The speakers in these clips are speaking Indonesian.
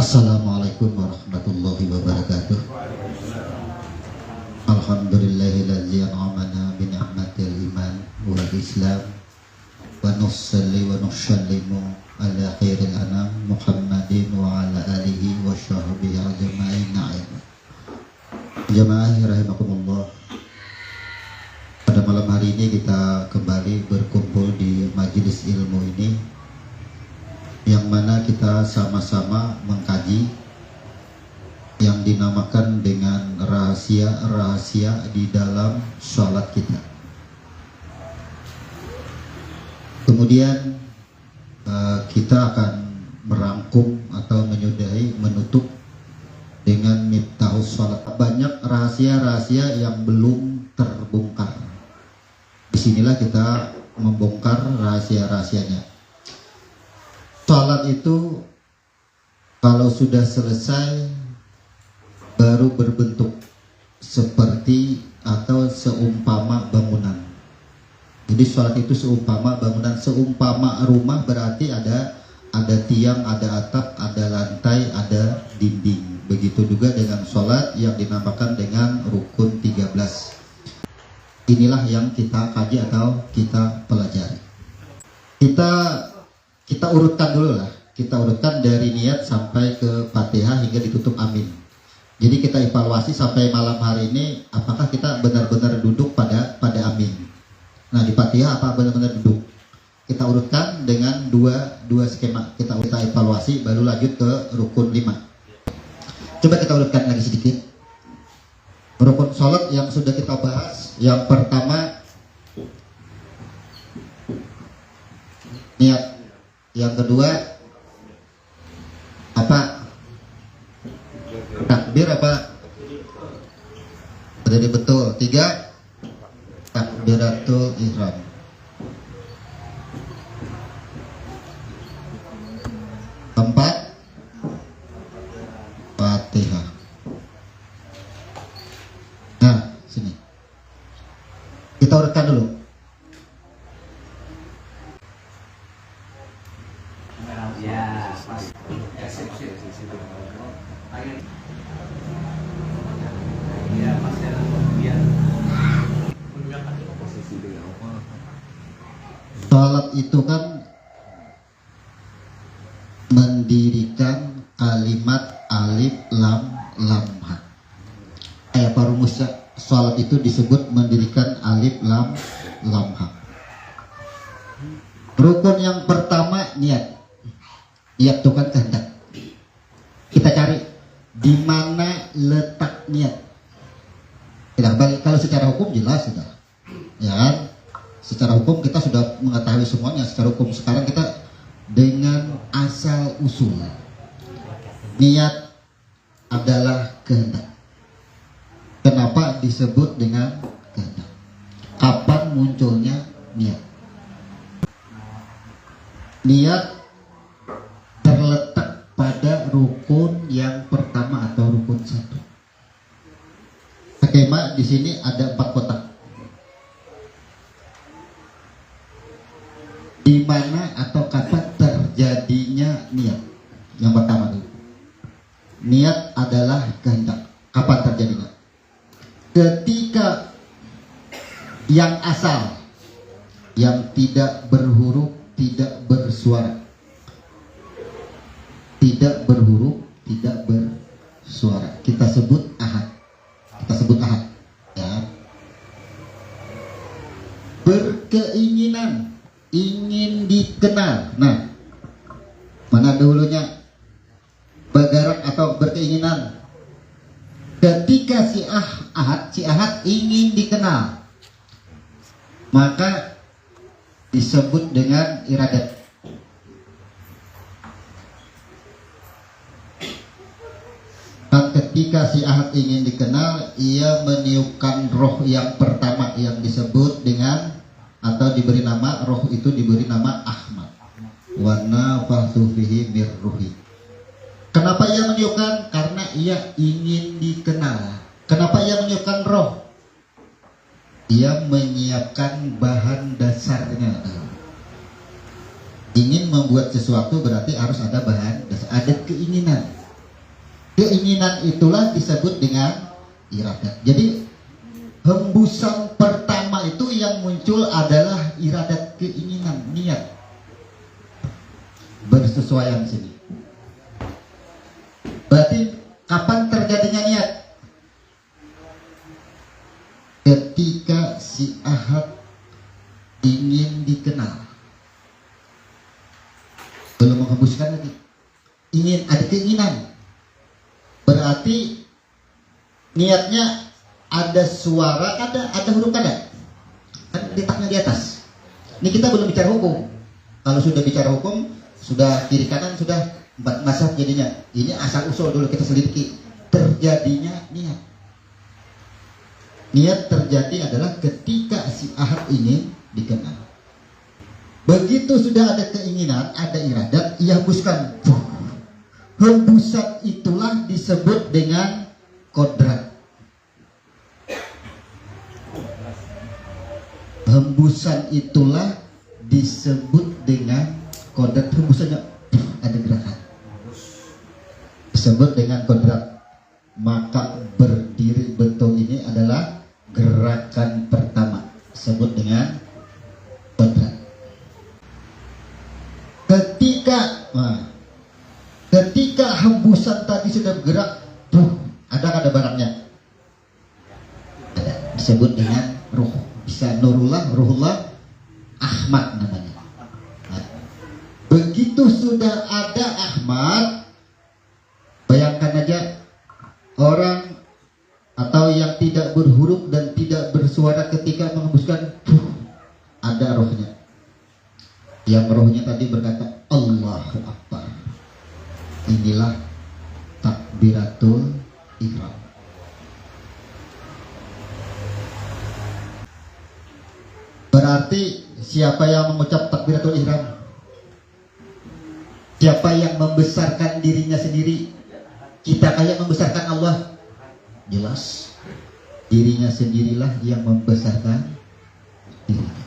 Assalamualaikum warahmatullahi wabarakatuh. Alhamdulillahilladzi an'amana bi ni'matil iman wal islam wa nusalli wa nusallimu ala khairil anam Muhammadin wa ala alihi wa sahbihi ajma'in. Jamaah rahimakumullah. Pada malam hari ini kita kembali berkumpul di majelis ilmu ini, yang mana kita sama-sama mengkaji yang dinamakan dengan rahasia-rahasia di dalam sholat kita. Kemudian kita akan merangkum atau menutup dengan miftahus sholat. Banyak rahasia-rahasia yang belum terbongkar. Disinilah kita membongkar rahasia-rahasianya. Salat itu kalau sudah selesai baru berbentuk seperti atau seumpama bangunan. Jadi salat itu seumpama bangunan, seumpama rumah berarti ada tiang, ada atap, ada lantai, ada dinding. Begitu juga dengan salat yang dinamakan dengan rukun 13. Inilah yang kita kaji atau kita pelajari. Kita urutkan dulu lah. Kita urutkan dari niat sampai ke Fatihah hingga ditutup amin. Jadi kita evaluasi sampai malam hari ini, apakah kita benar-benar duduk pada amin. Nah, di Fatihah apa benar-benar duduk? Kita urutkan dengan dua skema. Kita evaluasi baru lanjut ke rukun 5. Coba kita urutkan lagi sedikit. Rukun sholat yang sudah kita bahas. Yang pertama niat. Yang kedua apa? Takbir apa? Jadi betul. 3 takbiratul ihram. 4 Fatihah. Nah, sini. Kita urutkan dulu. Salat itu kan mendirikan kalimat alif lam ha. Apa rumusnya? Salat itu disebut mendirikan alif lam ha. Rukun yang pertama niat. Niat itu kan kehendak. Kita cari di mana letak niat. Tidak balik, kalau secara hukum jelas sudah. Ya kan? Secara hukum kita sudah mengetahui semuanya. Secara hukum sekarang kita dengan asal usul. Niat adalah kehendak. Kenapa disebut dengan kehendak? Kapan munculnya niat? Niat terletak pada rukun yang pertama atau rukun 1. Skema di sini ada 4 kotak. Di mana atau kapan terjadinya niat? Yang pertama dulu. Niat adalah kehendak. Kapan terjadinya? Ketika yang asal, yang tidak berhuruf, tidak bersuara. Tidak berhuruf, tidak bersuara. Kita sebut ahad. Ya. Berkeinginan, ingin dikenal. Nah, mana dahulunya? Bergerak atau berkeinginan. Ketika si ahad ingin dikenal, maka disebut dengan iradat. Dan ketika si ahad ingin dikenal, ia meniupkan roh yang pertama yang disebut dengan atau diberi nama, roh itu diberi nama Ahmad. Wa nafathu fihi mir ruhi. Kenapa ia meniupkan? Karena ia ingin dikenal. Kenapa ia meniupkan roh? Ia menyiapkan bahan dasarnya. Ingin membuat sesuatu berarti harus ada bahan dasar, ada keinginan. Keinginan itulah disebut dengan iradat. Jadi hembusan pertama itu yang muncul adalah iradat, keinginan, niat. Bersesuaian sini. Berarti kapan terjadinya niat? Ketika si Ahad ingin dikenal. Belum menghembuskan lagi. Ingin, ada keinginan. Berarti niatnya ada suara, ada huruf kada. Kan letaknya di atas. Ini kita belum bicara hukum. Kalau sudah bicara hukum, sudah kiri kanan, sudah empat mazhab jadinya. Ini asal usul dulu kita selidiki. Terjadinya niat. Niat terjadi adalah ketika si Ahad ingin dikenal. Begitu sudah ada keinginan, ada iradat, ia hembuskan. Hembusan itulah disebut dengan kodrat. Hembusan itulah disebut dengan kodrat. Hembusannya ada gerakan, disebut dengan kodrat. Maka berdiri betul ini adalah gerakan pertama, disebut dengan kodrat. Ketika hembusan tadi sudah bergerak, ada barangnya, ada, disebut dengan ruh. Bisa Nurullah, Ruhullah, Ahmad namanya. Nah, begitu sudah ada Ahmad, bayangkan aja orang atau yang tidak berhuruf dan tidak bersuara ketika menghembuskan, ada rohnya. Yang rohnya tadi berkata Allahu Akbar. Inilah takbiratul ihram. Berarti siapa yang mengucap takbiratul ihram? Siapa yang membesarkan dirinya sendiri? Kita kayak membesarkan Allah? Jelas dirinya sendirilah yang membesarkan dirinya.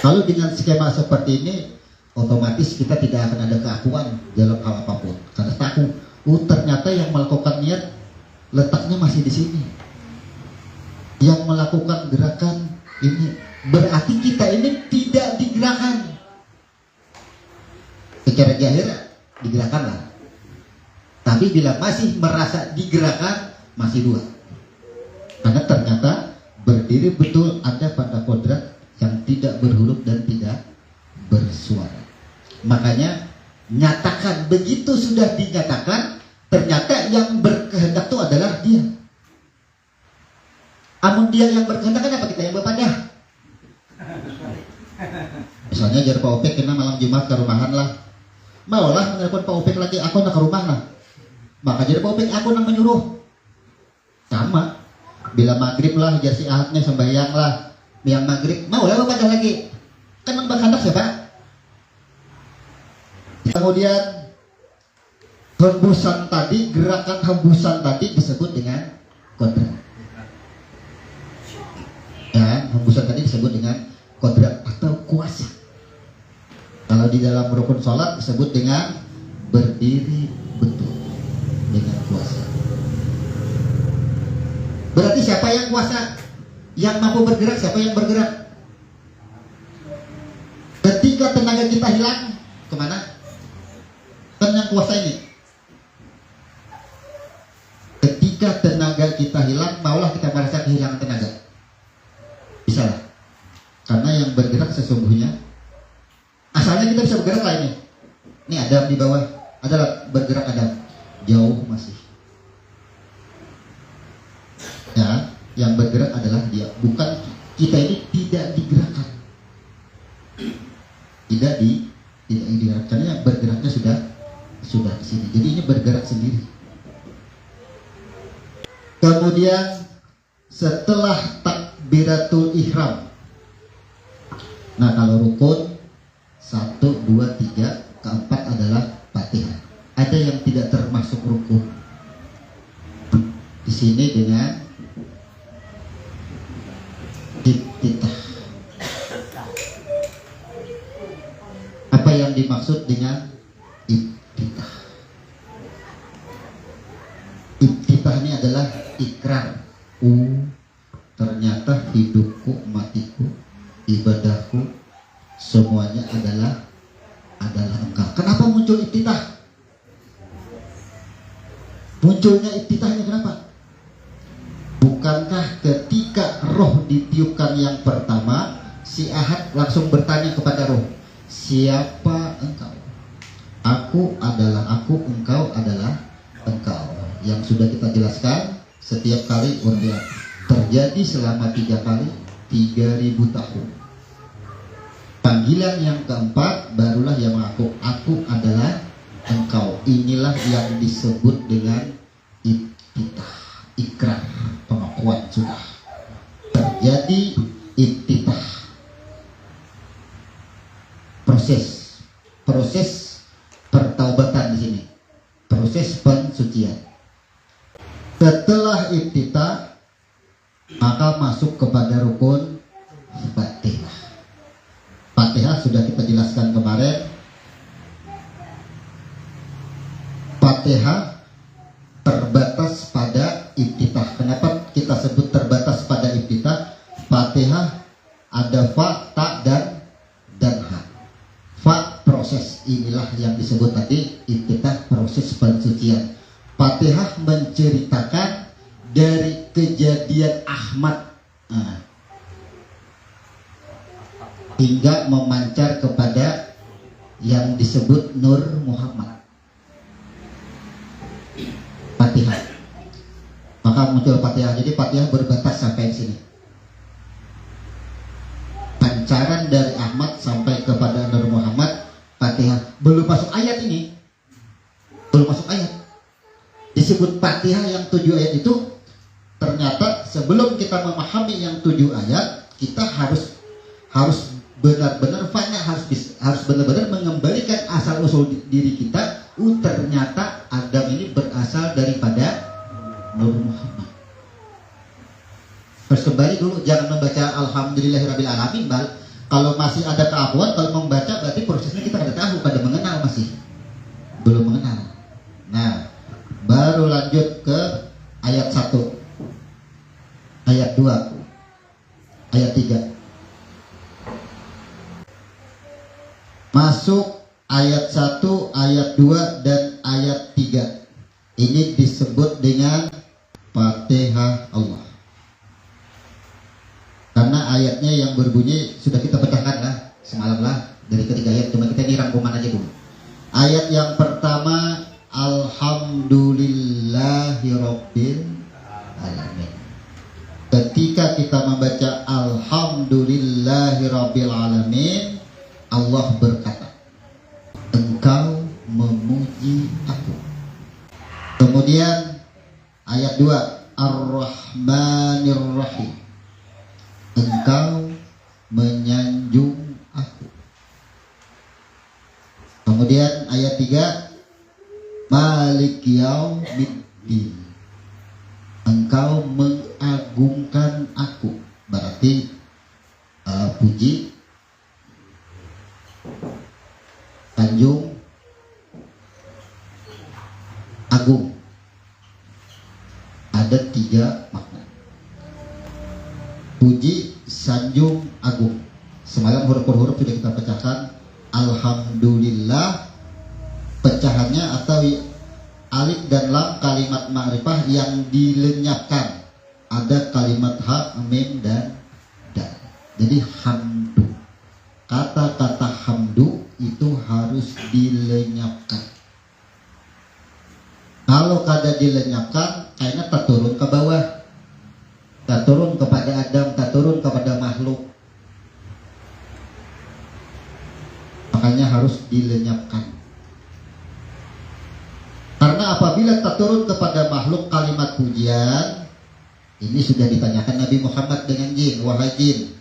Kalau dengan skema seperti ini, otomatis kita tidak akan ada keakuan dalam hal apapun. Karena takut, ternyata yang melakukan niat letaknya masih di sini. Yang melakukan gerakan ini, berarti kita ini tidak digerakkan. Secara zahir digerakkan lah. Tapi bila masih merasa digerakkan, masih dua. Karena ternyata berdiri betul ada pada kodrat yang tidak berhuruf dan tidak bersuara. Makanya nyatakan, begitu sudah dinyatakan, ternyata yang berkehendak itu adalah dia. Amun dia yang berkehendak, kenapa kita yang berpadah? Misalnya jar Pak Opek kena malam Jumat ke rumahan lah, maulah menelpon Pak Opek lagi, aku nak ke rumah lah. Maka jar Pak Opek aku nak menyuruh. Sama, bila maghrib lah jar si Ahadnya sembahyang lah, yang maghrib maulah berpadah lagi. Kan yang berkehendak siapa? Kemudian hembusan tadi, gerakan hembusan tadi disebut dengan kodrat. Ya, hembusan tadi disebut dengan kodrat atau kuasa. Kalau di dalam rukun sholat disebut dengan berdiri betul dengan kuasa. Berarti siapa yang kuasa? Yang mampu bergerak, siapa yang bergerak? Ketika tenaga kita hilang, kemana? Kan yang kuasa ini. Ketika tenaga kita hilang, maulah kita merasa kehilangan tenaga. Bisa lah. Karena yang bergerak sesungguhnya, asalnya kita bisa bergerak lah ini. Ini Adam di bawah, adalah bergerak Adam. Jauh masih. Ya, yang bergerak adalah dia. Bukan kita ini tidak digerakkan. Tidak digerakkan. Karena yang bergeraknya sudah di sini. Jadi ini bergerak sendiri. Kemudian setelah takbiratul ihram. Nah, kalau rukun 1, 2, 3, keempat adalah Fatihah. Ada yang tidak termasuk rukun. Di sini dengan iftitah. Apa yang dimaksud dengan iftitah? ittitah ini adalah ikrar. Ternyata hidupku, matiku, ibadahku, semuanya adalah Engkau. Kenapa muncul ittitah? Munculnya ittitahnya kenapa? Bukankah ketika roh ditiupkan yang pertama, si Ahad langsung bertanya kepada roh, siapa engkau? Aku adalah aku, engkau adalah engkau. Yang sudah kita jelaskan, setiap kali terjadi selama 3 kali, 3000 tahun. Panggilan yang keempat barulah yang mengaku, aku adalah engkau. Inilah yang disebut dengan ittitah, ikrar, pengakuan sudah terjadi ittitah. Proses pertaubatan di sini, proses pensucian. Setelah ittitah, maka masuk kepada rukun Fatihah. Fatihah sudah kita jelaskan kemarin. Fatihah terbatas pada ittitah. Kenapa kita sebut terbatas pada ittitah? Fatihah ada fa, ta, dan ha. Fa proses, inilah yang disebut tadi ittitah, proses pensucian. Fatihah menceritakan dari kejadian Ahmad hingga memancar kepada yang disebut Nur Muhammad. Fatihah. Maka muncul Fatihah. Jadi Fatihah berbatas sampai di sini. Pancaran dari Ahmad sampai kepada Nur Muhammad, Fatihah. Belum masuk ayat ini. Belum masuk ayat. Disebut Fatihah yang 7 ayat itu, ternyata sebelum kita memahami yang 7 ayat, kita harus benar-benar fana, harus benar-benar mengembalikan asal usul diri kita. Ternyata Adam ini berasal daripada Nur Muhammad. Harus kembali dulu, jangan membaca Alhamdulillahirabbil alamin. Kalau masih ada keakuan, kalau membaca berarti prosesnya kita tidak tahu, pada mengenal masih belum mengenal. Nah, baru lanjut ke ayat 1, ayat 2, ayat 3. Masuk ayat 1, ayat 2, dan ayat 3. Ini disebut dengan Fatihah Allah. Karena ayatnya yang berbunyi sudah kita pecahkan lah semalam lah dari ketiga ayat, cuma kita ini rangkuman aja dulu. Ayat yang pertama, Alhamdulillahirabbil alamin. Ketika kita membaca Alhamdulillahirabbil alamin, Allah berkata, engkau memuji aku. Kemudian ayat 2, Ar-Rahmanir-Rahim, engkau menyanjung aku. Kemudian ayat 3, Malik Yaumiddin, engkau mengagungkan aku. Berarti puji, sanjung, agung. Ada 3 makna. Puji, sanjung, agung. Semalam huruf per huruf sudah kita pecahkan. Alhamdulillah, pecahannya atau alif dan lam kalimat ma'rifah yang dilenyapkan. Ada kalimat ha, mim, dan dal. Jadi hamdu. Kata-kata hamdu itu harus dilenyapkan. Kalau kada dilenyapkan, kayaknya tak turun ke bawah, tak turun kepada Adam, tak turun kepada makhluk. Makanya harus dilenyapkan. Karena apabila tak turun kepada makhluk kalimat pujian, ini sudah ditanyakan Nabi Muhammad dengan jin, wahai jin,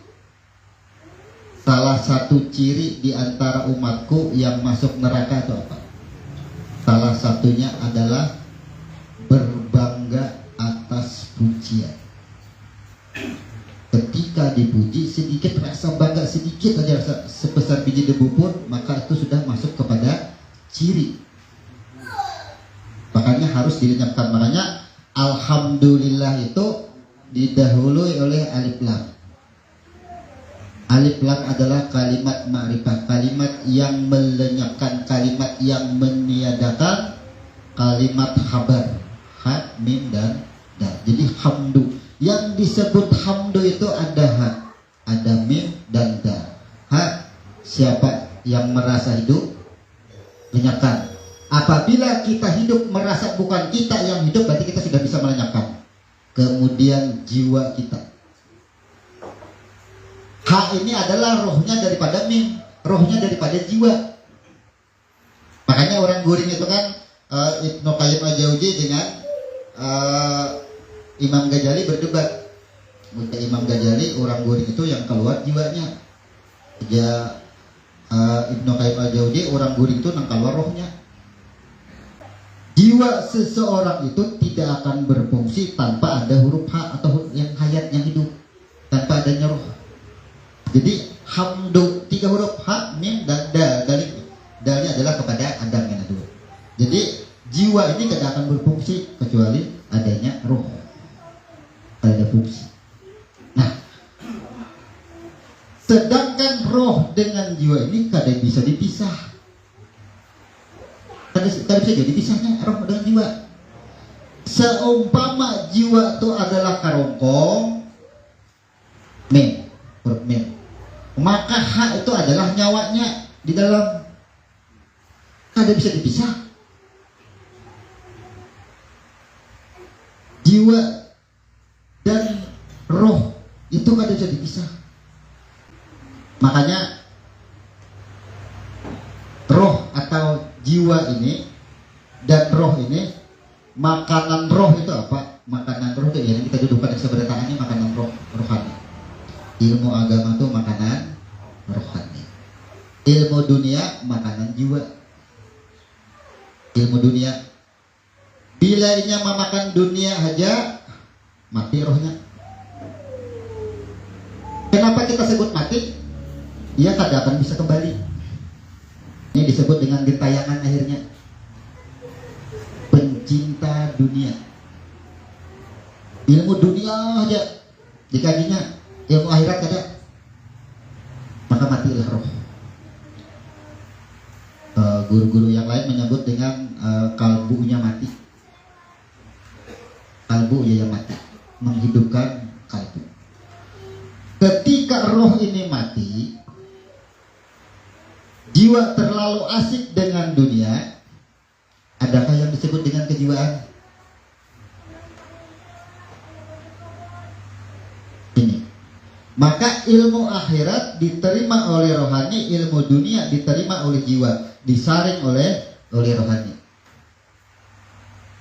salah satu ciri di antara umatku yang masuk neraka itu apa? Salah satunya adalah berbangga atas pujian. Ketika dipuji sedikit, rasa bangga sedikit aja, sebesar biji debu pun, maka itu sudah masuk kepada ciri. Makanya harus dilenyapkan. Makanya Alhamdulillah itu didahului oleh alif lam. Alif lam adalah kalimat ma'rifah, kalimat yang melenyapkan, kalimat yang meniadakan, kalimat khabar, ha, mim dan dal. Jadi hamdu, yang disebut hamdu itu ada ha, ada mim dan dal. Ha, siapa yang merasa hidup, lenyapkan. Apabila kita hidup merasa bukan kita yang hidup, berarti kita sudah bisa melenyapkan. Kemudian jiwa kita. Ha ini adalah rohnya daripada mim, rohnya daripada jiwa. Makanya orang Guring itu kan Ibnu Qayyim al-Jauzi dengan Imam Ghazali berdebat. Kata Imam Ghazali, orang Guring itu yang keluar jiwanya. Ya, Ibnu Qayyim al-Jauzi, orang Guring itu yang keluar rohnya. Jiwa seseorang itu tidak akan berfungsi tanpa ada huruf ha atau yang hayat yang hidup, tanpa adanya roh. Jadi hamdu 3 huruf ha, mim dan dal. Dalnya adalah kepada Adam yang ada. Jadi jiwa ini tidak akan berfungsi kecuali adanya roh. Ada fungsi. Nah, sedangkan roh dengan jiwa ini kadang bisa dipisah. Kadang bisa jadi dipisahnya roh dengan jiwa. Seumpama jiwa itu adalah karongkong, mim, huruf mim. Maka ha itu adalah nyawanya di dalam. Ada bisa dipisah. Jiwa dan roh itu ada bisa dipisah. Makanya roh atau jiwa ini dan roh ini, makanan roh itu apa? Makanan roh itu ya kita dudukkan sebelah tangannya, makanan roh, rohani. Ilmu agama itu makanan rohani. Ilmu dunia makanan jiwa. Ilmu dunia, bila ia memakan dunia aja, mati rohnya. Kenapa kita sebut mati? Ia tidak akan bisa kembali. Ini disebut dengan gentayangan akhirnya. Pencinta dunia. Ilmu dunia aja dikajinya, ilmu akhirat ada, maka matilah roh. Guru-guru yang lain menyebut dengan kalbunya mati. Kalbu ya yang mati, menghidupkan kalbu. Ketika roh ini mati, jiwa terlalu asik dengan dunia, adakah yang disebut dengan kejiwaan? Ini. Maka ilmu akhirat diterima oleh rohani, ilmu dunia diterima oleh jiwa, disaring oleh rohani.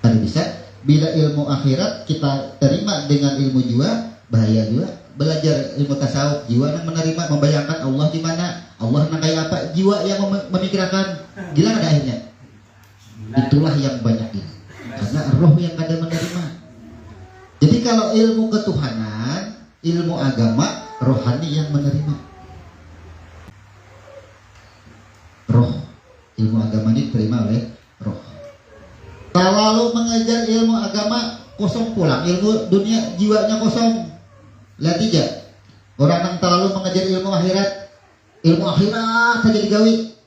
Ada bisa? Bila ilmu akhirat kita terima dengan ilmu jiwa, bahaya juga. Belajar ilmu tasawuf, jiwa yang menerima, membayangkan Allah di mana, Allah yang kayak apa, jiwa yang memikirkan, gila ada akhirnya. Itulah yang banyak ini. Karena roh yang ada menerima. Jadi kalau ilmu ketuhanan, ilmu agama, rohani yang menerima. Roh, ilmu agama ini diterima oleh roh. Kalau mengajar ilmu agama kosong pulang, ilmu dunia jiwanya kosong. Lihat aja, orang yang terlalu mengajar ilmu akhirat saja digawi.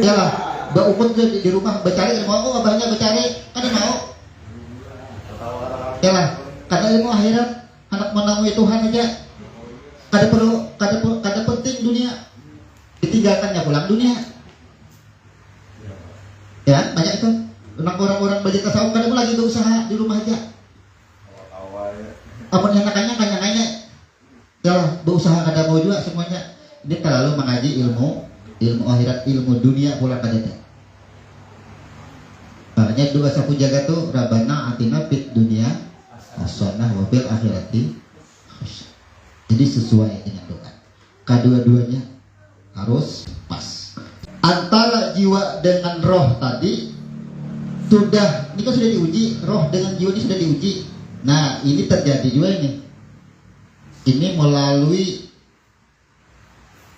Ya lah, berumur di rumah bercari ilmu, oh abahnya bercari, kan mau. Ya lah, karena ilmu akhirat anak menemui Tuhan aja, kada penting dunia, ditinggalkannya pulang dunia. Ya, banyak itu. Orang-orang belajar tasawuf kadang lagi berusaha di rumah aja. Apa nyanakannya kanya-kanya. Ya, berusaha kada mau juga semuanya. Ini terlalu mengaji ilmu akhirat, ilmu dunia pula kada. Makanya doa sapu jaga tuh Rabbana atina fid dunya hasanah wa fil akhirati hasanah. Jadi sesuai dengan doa. Kedua-duanya harus pas. Antara jiwa dengan roh tadi sudah, ini kan sudah diuji, roh dengan jiwa ini sudah diuji. Nah, ini terjadi juga ini. Ini melalui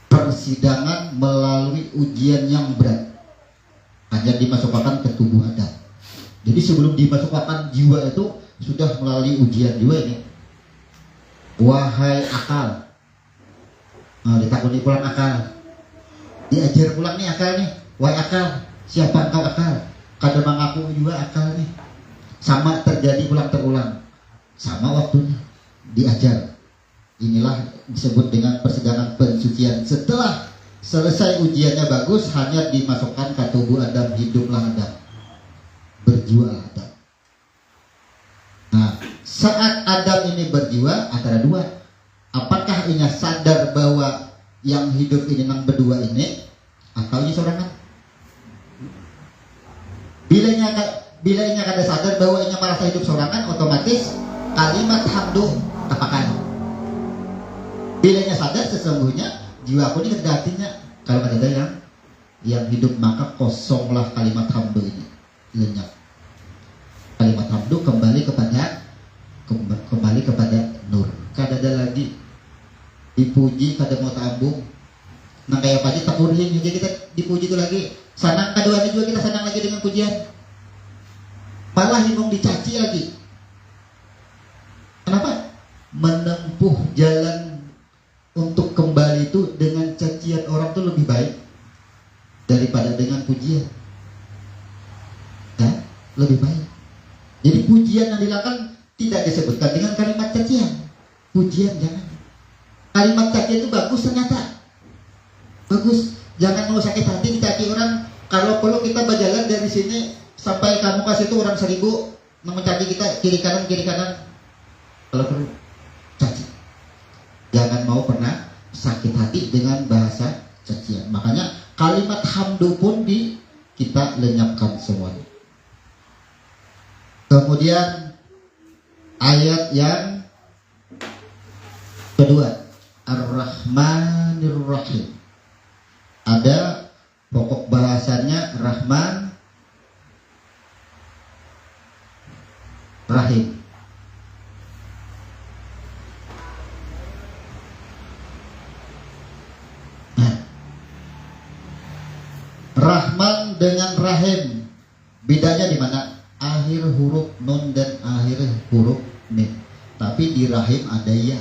persidangan, melalui ujian yang berat. Hanya dimasukkan ke tubuh Adam. Jadi sebelum dimasukkan jiwa itu sudah melalui ujian jiwa ini. Wahai akal, ditakuni pulang akal, diajar pulang nih akal nih. Wahai akal, siapa engkau akal? Kadang mengaku juga akal nih. Sama terjadi ulang terulang, sama waktunya diajar. Inilah disebut dengan persidangan pensucian. Setelah selesai ujiannya bagus, hanya dimasukkan ke tubuh Adam, hiduplah Adam, berjiwa Adam. Nah, saat Adam ini berjiwa antara dua, apakah ia sadar bahwa yang hidup ini nang berdua ini, atau ia sorangan? Bila ia kada sadar bahwa ia merasa hidup sorangan, otomatis kalimat hamdu tapakan. Bila ia sadar sesungguhnya jiwaku ini kedatinya, kalau ada yang hidup, maka kosonglah kalimat hamdu ini, lenyap. Kalimat hamdu kembali kepada nur. Kada ada lagi dipuji, kada mau tambung. Nah kayak pagi takurhin juga kita dipuji itu lagi. Sanang keduanya juga kita senang lagi dengan pujian. Malah himung dicaci lagi. Kenapa? Menempuh jalan untuk kembali itu dengan cacian orang itu lebih baik daripada dengan pujian. Ya, lebih baik. Jadi pujian yang dilakukan tidak disebutkan dengan kalimat cacian. Pujian jangan. Kalimat cacian itu bagus ternyata. Bagus. Jangan mau sakit hati dicaci orang. Kalau perlu kita berjalan dari sini sampai kamu kasih itu orang 1000 mencaci kita kiri kanan. Kalau perlu caci. Jangan mau pernah sakit hati dengan bahasa cacian. Makanya kalimat hamdu pun kita lenyapkan semuanya. Kemudian ayat yang kedua, Ar-Rahmanir Rahim. Ada pokok bahasanya Rahman, Rahim. Nah, Rahman dengan Rahim bedanya di mana? Akhir huruf nun dan akhir huruf mim. Tapi di Rahim ada ya.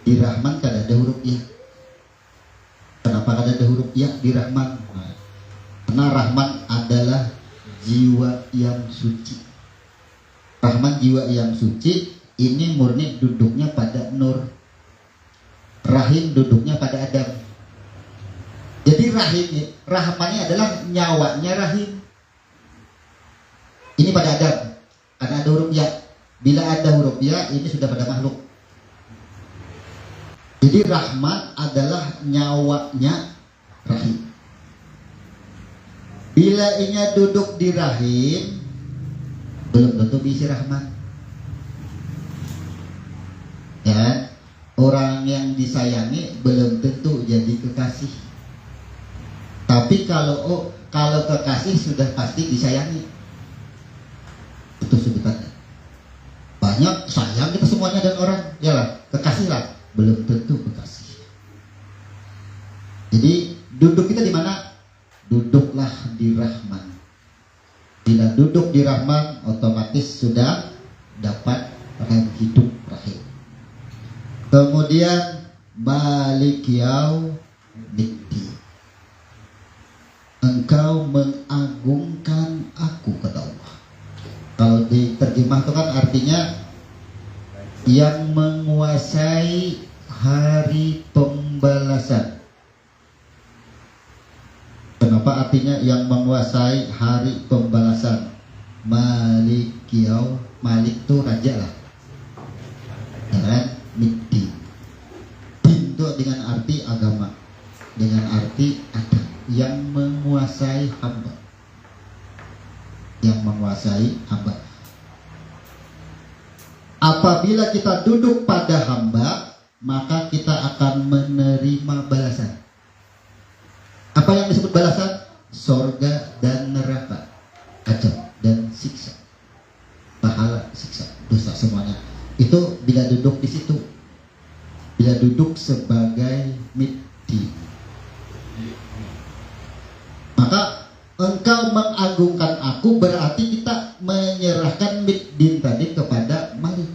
Di Rahman kada ada huruf ya. Kenapa kada ada huruf ya di Rahman? Nah, karena Rahman adalah jiwa yang suci. Rahman jiwa yang suci ini murni duduknya pada nur. Rahim duduknya pada Adam. Jadi Rahmannya adalah nyawanya Rahim. Ini pada Adam, karena ada huruf ya. Bila ada huruf ya, ini sudah pada makhluk. Jadi Rahman adalah nyawanya Rahim. Bila inya duduk di Rahim, belum tentu bisa Rahman. Ya, orang yang disayangi belum tentu jadi kekasih. Tapi kalau kekasih sudah pasti disayangi. Itu sebutannya. Banyak sayang kita semuanya dan orang, ya lah, kekasih lah, belum tentu kekasih. Jadi duduk kita di mana? Duduklah di Rahman. Bila duduk di Rahman, otomatis sudah dapat hidup Rahim. Kemudian Malik Yaumiddin. Engkau mengagungkan aku, kata Allah. Kalau diterjemah itu kan artinya yang menguasai hari pembalasan. Kenapa artinya yang menguasai hari pembalasan? Malik itu raja lah. Dan Middin. Din itu dengan arti agama, dengan arti ada yang menguasai hamba. Yang menguasai hamba. Apabila kita duduk pada hamba, maka kita akan menerima balasan. Apa yang disebut balasan? Sorga dan neraka, ajab dan siksa, pahala, siksa, dosa semuanya. Itu bila duduk di situ, bila duduk sebagai Middin. Maka engkau mengagungkan mengagungkan aku berarti kita menyerahkan din tadi kepada Malik.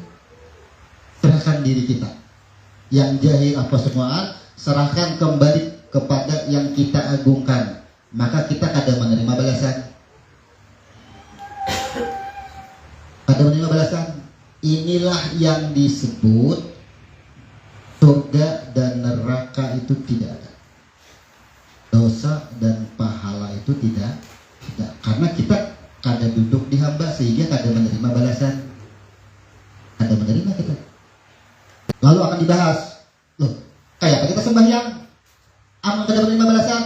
Serahkan diri kita. Yang jahil apa semuaan, serahkan kembali kepada yang kita agungkan. Maka kita kada menerima balasan. Kada menerima balasan. Inilah yang disebut surga dan neraka itu tidak ada. Dosa dan pahala itu tidak. Karena kita kada duduk di hamba sehingga kada menerima balasan. Kada menerima kita. Lalu akan dibahas. Loh, kayak apa kita sembahyang? Aman kada menerima balasan.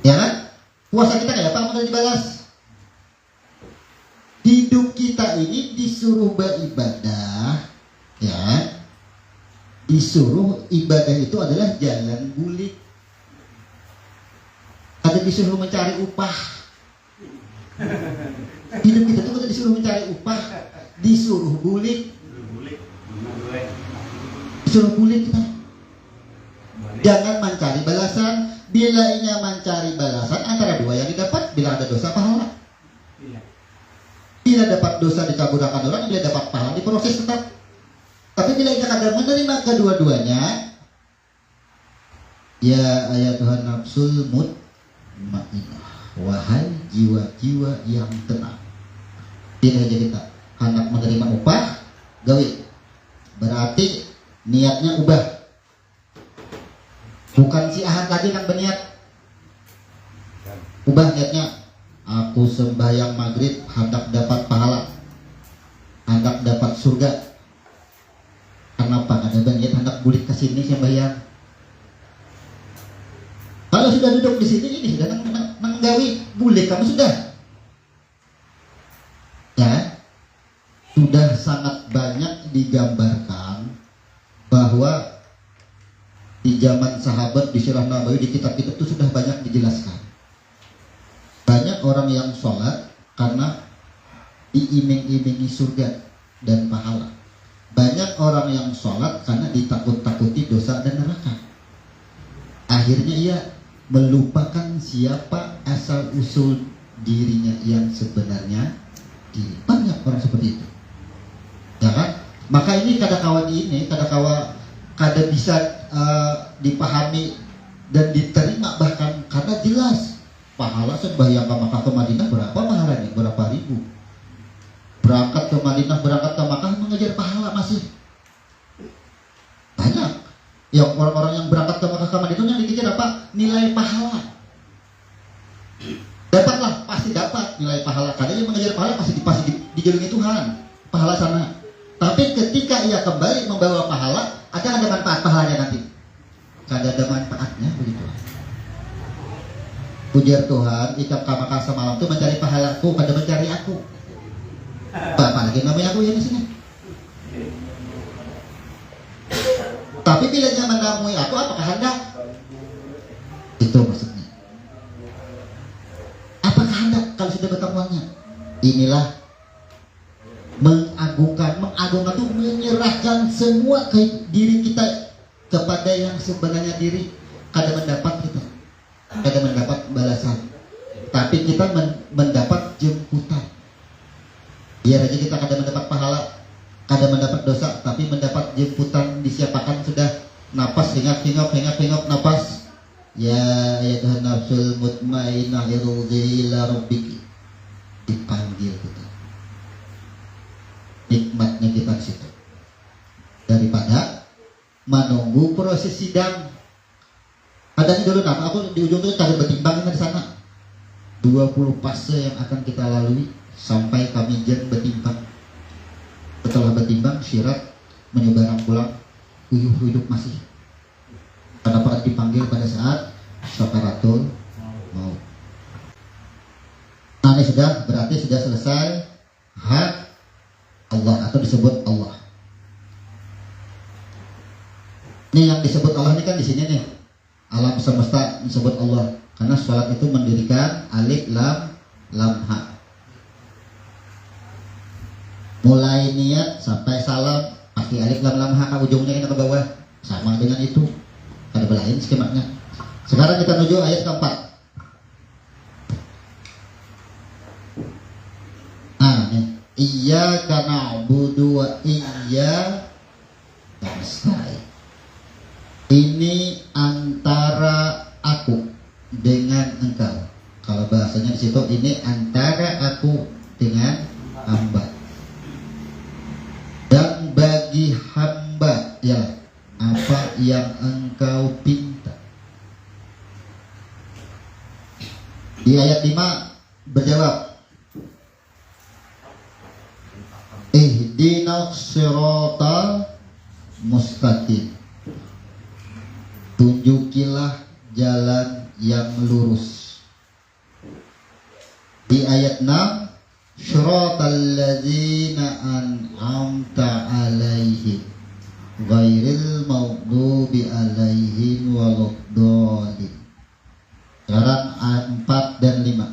Ya kan? Puasa kita kayak apa aman kada dibalas? Hidup kita ini disuruh beribadah, ya. Disuruh ibadah itu adalah jalan bulik. Ada disuruh mencari upah. Hidup kita itu kita disuruh mencari upah, disuruh bulik. Disuruh bulik kita. Jangan mencari balasan. Bila ingin mencari balasan antara dua yang didapat, bila ada dosa pahala. Bila dapat dosa dikabulkan orang, bila dapat pahala diproses tetap. Tapi bila kita kadang menerima kedua-duanya, ya ayat Tuhan nafsul mutmainah, wahai jiwa-jiwa yang tenang. Bila aja kita hendak menerima upah, gawe. Berarti niatnya ubah. Bukan si Ahad lagi yang berniat. Ubah niatnya. Aku sembahyang maghrib hendak dapat pahala, hendak dapat surga. Kenapa ada berniat hendak bulik ke sini sembahyang? Kalau sudah duduk di sini ini sudah menggawi bulik kamu sudah. Ya, sudah sangat banyak digambarkan bahwa di zaman sahabat di Sirah Nabawi di kitab-kitab itu sudah banyak dijelaskan. Banyak orang yang sholat karena diiming-imingi surga dan pahala. Banyak orang yang sholat karena ditakut-takuti dosa dan neraka. Akhirnya ia melupakan siapa asal-usul dirinya yang sebenarnya. Banyak orang seperti itu. Ya kan? Maka ini kada bisa dipahami dan diterima bahkan karena jelas. Pahala sembahyang ke Makkah ke Madinah berapa mahalanya? Berapa ribu? Berangkat ke Madinah, berangkat ke Makkah mengejar pahala masih banyak. Yang orang-orang yang berangkat ke Makkah ke Madinah yang dikejar apa? Nilai pahala. Dapatlah, pasti dapat nilai pahala. Karena yang mengejar pahala pasti dijalungi Tuhan. Pahala sana. Tapi ketika ia kembali membawa pahala, ada manfaat pahalanya nanti. Kada ada manfaatnya begitu. Pujar Tuhan, ikam Makkah semalam itu mencari pahalaku, pada mencari aku. Apa lagi namanya aku yang di sini? Tapi bila dia menemui aku, apakah hendak? Itu maksudnya. Apakah hendak kalau sudah bertemuannya? Inilah mengagungkan itu menyerahkan semua ke diri kita kepada yang sebenarnya diri. Kada mendapat kita. Kada mendapat balasan, tapi kita mendapat jemputan. Biar aja kita kada mendapat pahala, kada mendapat dosa, tapi mendapat jemputan disiapakan sudah. Napas hingap napas. Ya Tuhan nafsul mutmainah irji ila rabbiki. Dipanggil kita. Nikmatnya kita di situ. Daripada menunggu proses sidang. Adanya dulu nama aku di ujung itu kada bertimbang di sana. 20 fase yang akan kita lalui sampai kami jen bertimbang. Setelah bertimbang syirat menyeberang pulang hidup masih. Kenapa dipanggil pada saat sakaratul maut. Nah, ini sudah berarti sudah selesai hak Allah atau disebut Allah. Ini yang disebut Allah ini kan di sini nih. Alam semesta disebut Allah karena sholat itu mendirikan alif lam ha. Mulai niat sampai salam pasti alif lam ha ke ujungnya ini ke bawah sama dengan itu. Ada belain skemanya. Sekarang kita menuju ayat keempat. Iyyaka na'budu wa iyyaka nasta'in. Ini antara aku dengan engkau. Kalau bahasanya di situ, ini antara aku dengan hamba. Dan bagi hamba ya apa yang engkau pinta. Di ayat 5 berjawab, ihdinas siratal mustaqim. Tunjukilah jalan yang lurus. Di ayat 6, siratal ladzina an'amta alaihim ghairil maghdubi alaihim waladdallin. Sekarang ayat 4 dan 5.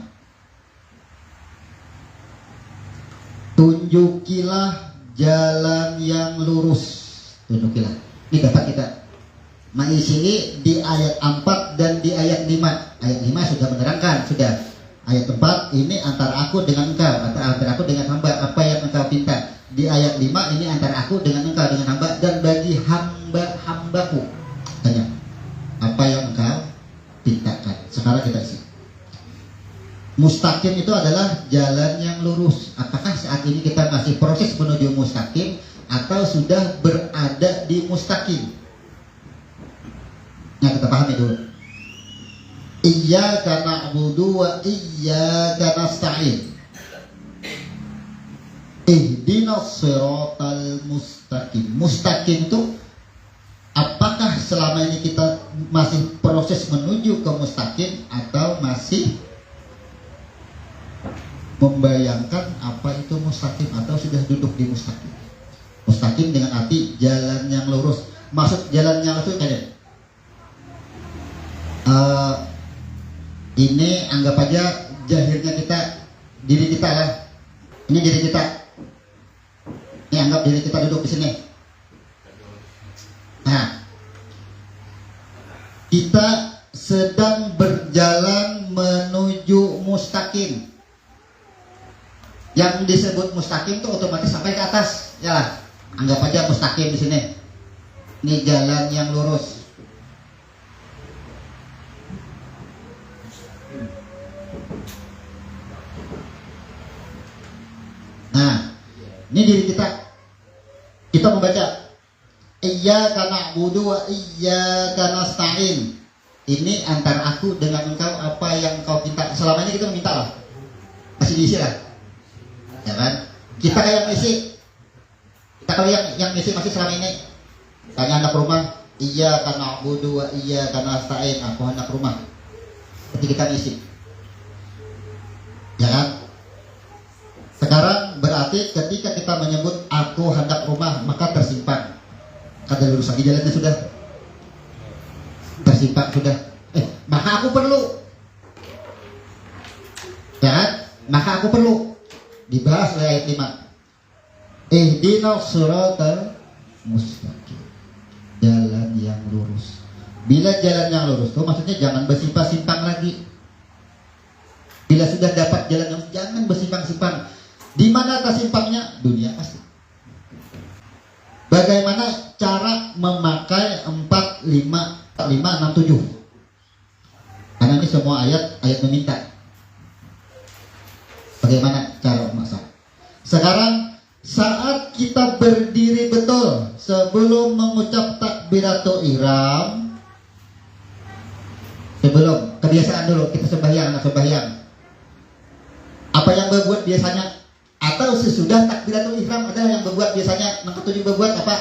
Tunjukilah jalan yang lurus. Tunjukilah. Ini dapat kita mengisi di ayat 4 dan di ayat 5. Ayat 5 sudah menerangkan, sudah. Ayat 4 ini antara aku dengan engkau, antara aku dengan hamba, apa yang engkau pinta. Di ayat 5 ini antara aku dengan engkau, dengan hamba, dan bagi hamba-hambaku. Tanya, apa yang engkau pintakan. Sekarang kita isi. Mustaqim itu adalah jalan yang lurus. Apakah saat ini kita masih proses menuju mustaqim atau sudah berada di mustaqim? Nah, kita pahami dulu. Iyyaka na'budu wa iyyaka nasta'in. Ihdinas siratal mustaqim. Mustaqim itu apakah selama ini kita masih proses menuju ke mustaqim atau masih membayangkan apa itu mustaqim atau sudah duduk di mustaqim? Mustaqim dengan arti jalan yang lurus. Maksud jalan yang lurus kayak ini anggap aja jahirnya kita, diri kita lah. Ini diri kita. Ini anggap diri kita duduk di sini. Nah, kita sedang berjalan menuju mustaqim. Yang disebut mustaqim itu otomatis sampai ke atas, ya lah. Anggap aja mustaqim di sini. Ini jalan yang lurus. Nah, ini diri kita. Kita membaca Iyyaka na'budu wa iyyaka nasta'in. Ini antara aku dengan engkau, apa yang kau minta. Selama ini kita meminta lah. Masih diisi lah. Ya kan? Kita kayak ngisi. Kita kalau yang ngisi masih selama ini. Tanya anak rumah, Iyyaka na'budu wa iyyaka nasta'in. Aku anak rumah. Ketika kita ngisi. Ya kan? Sekarang berarti ketika kita menyebut aku hendak rumah, maka tersimpan. Kata lurus lagi jalannya sudah. Tersimpan sudah. Maka aku perlu. Ya kan? Maka aku perlu. Dibahas oleh ayat 5. Ihdinas siratal mustaqim. Jalan yang lurus. Bila jalan yang lurus itu maksudnya jangan bersimpang-simpang lagi. Bila sudah dapat jalan yang lurus, jangan bersimpang-simpang. Di mana tersimpangnya? Dunia pasti. Bagaimana cara memakai 4, 5, 6, 7? Karena ini semua ayat meminta. Bagaimana cara memasak? Sekarang saat kita berdiri betul sebelum mengucap takbiratul ihram, sebelum kebiasaan dulu kita sembahyang, anak sembahyang. Apa yang berbuat biasanya? Atau sesudah takbiratul ihram adalah yang berbuat biasanya? Yang ketujuh berbuat apa?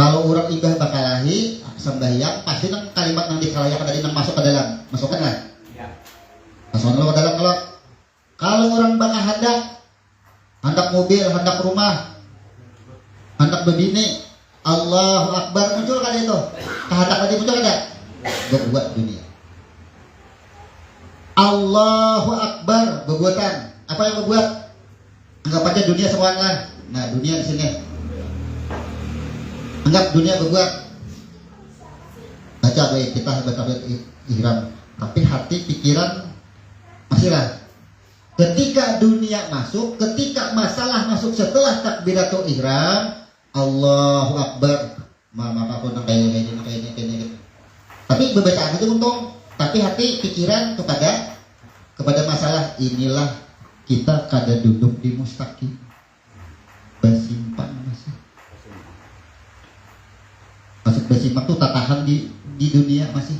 Kalau orang ibadah bakalahi sembahyang pasti nang kalimat yang dikalayakan tadi nang masuk ke dalam, masukkan lah. Masukkan ke dalam. Kalau orang bakal hendak mobil, hendak rumah, hendak berbini, Allahu Akbar muncul kan itu? Kehendak tadi muncul kan? Berbuat dunia. Allahu Akbar berbuatan. Apa yang berbuat? Anggap aja dunia semuanya. Nah, dunia di sini. Anggap dunia berbuat. Baca baik kita baca ihram, tapi hati pikiran masih lah. Ketika dunia masuk, ketika masalah masuk setelah takbiratul ihram, Allahu Akbar. Mama aku nak kayak ini. Tapi bacaan itu untung, tapi hati pikiran kepada masalah inilah kita kada duduk di mustaqim. Bersimpan masih. Maksud bersimpan tuh tak tahan di dunia masih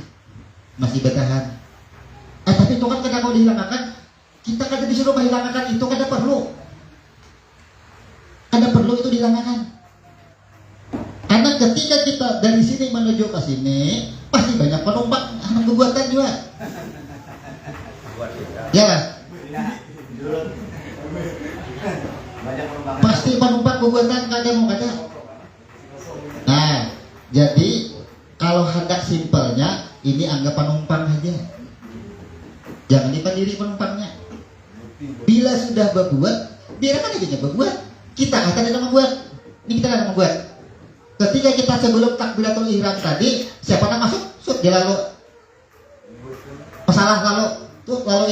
bertahan. Tapi itu kan kada mau dihilangkan. Kita kada disuruh menghilangkan itu, kada perlu itu dihilangkan. Karena ketika kita dari sini menuju ke sini, pasti banyak penumpang kebuatan juga. Ya lah. Pasti penumpang kebuatan kada mau kada. Nah, jadi kalau hendak simpelnya ini anggap penumpang aja. Jangan dipandiri penumpangnya. Bila sudah berbuat, biarkan aja berbuat. Kita akan ada membuat. Ini kita akan membuat. Ketika kita sebelum takbiratul ihram tadi, siapa yang masuk? Dia lalu masalah lalu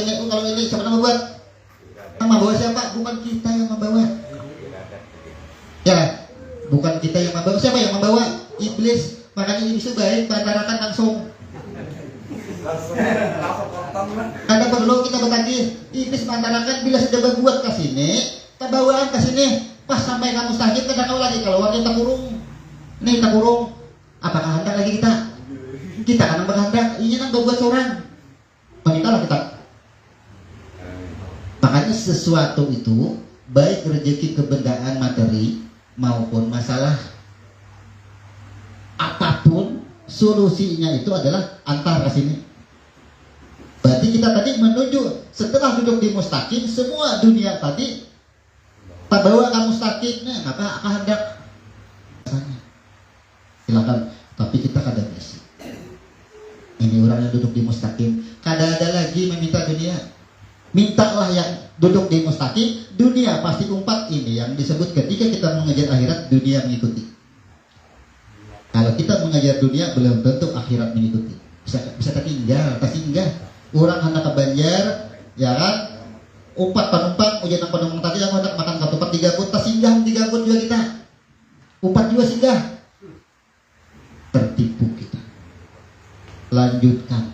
ini siapa yang membuat? Yang membawa siapa? Bukan kita yang membawa. Ya, bukan kita yang membawa. Siapa yang membawa? Iblis. Makanya iblis itu baik, bandarakan langsung. Karena perlu kita bertagih. Iblis bandarakan bila sudah berbuat ke sini, kita bawaan ke sini. Pas sampai kamu mustahil, kita kau lagi keluar kita kurung. Nih kita kurung. Apakah hendak lagi kita? Kita akan berhendak. Ini kan berbuat seorang. Menikahlah kita. Makanya sesuatu itu, baik rezeki kebendaan materi maupun masalah apapun, solusinya itu adalah antar ke sini. Berarti kita tadi menuju setelah duduk di mustaqim, semua dunia tadi tak bawa ke mustaqim. Nah, apa hendak? Silakan. Tapi kita kada bisa. Ini orang yang duduk di mustaqim, kada ada lagi meminta dunia. Mintalah yang duduk di mustaqim, dunia pasti umpat. Ini yang disebut ketika kita mengejar akhirat, dunia mengikuti. Kalau kita mengejar dunia, belum tentu akhirat mengikuti. Bisa tertinggal. Orang hendak ke Banjar, ya kan? Umpat penumpang, ujian penumpang tadi yang hendak makan ketupat 3 pun, tak singgah 3 pun juga kita. Umpat juga singgah. Tertipu kita. Lanjutkan.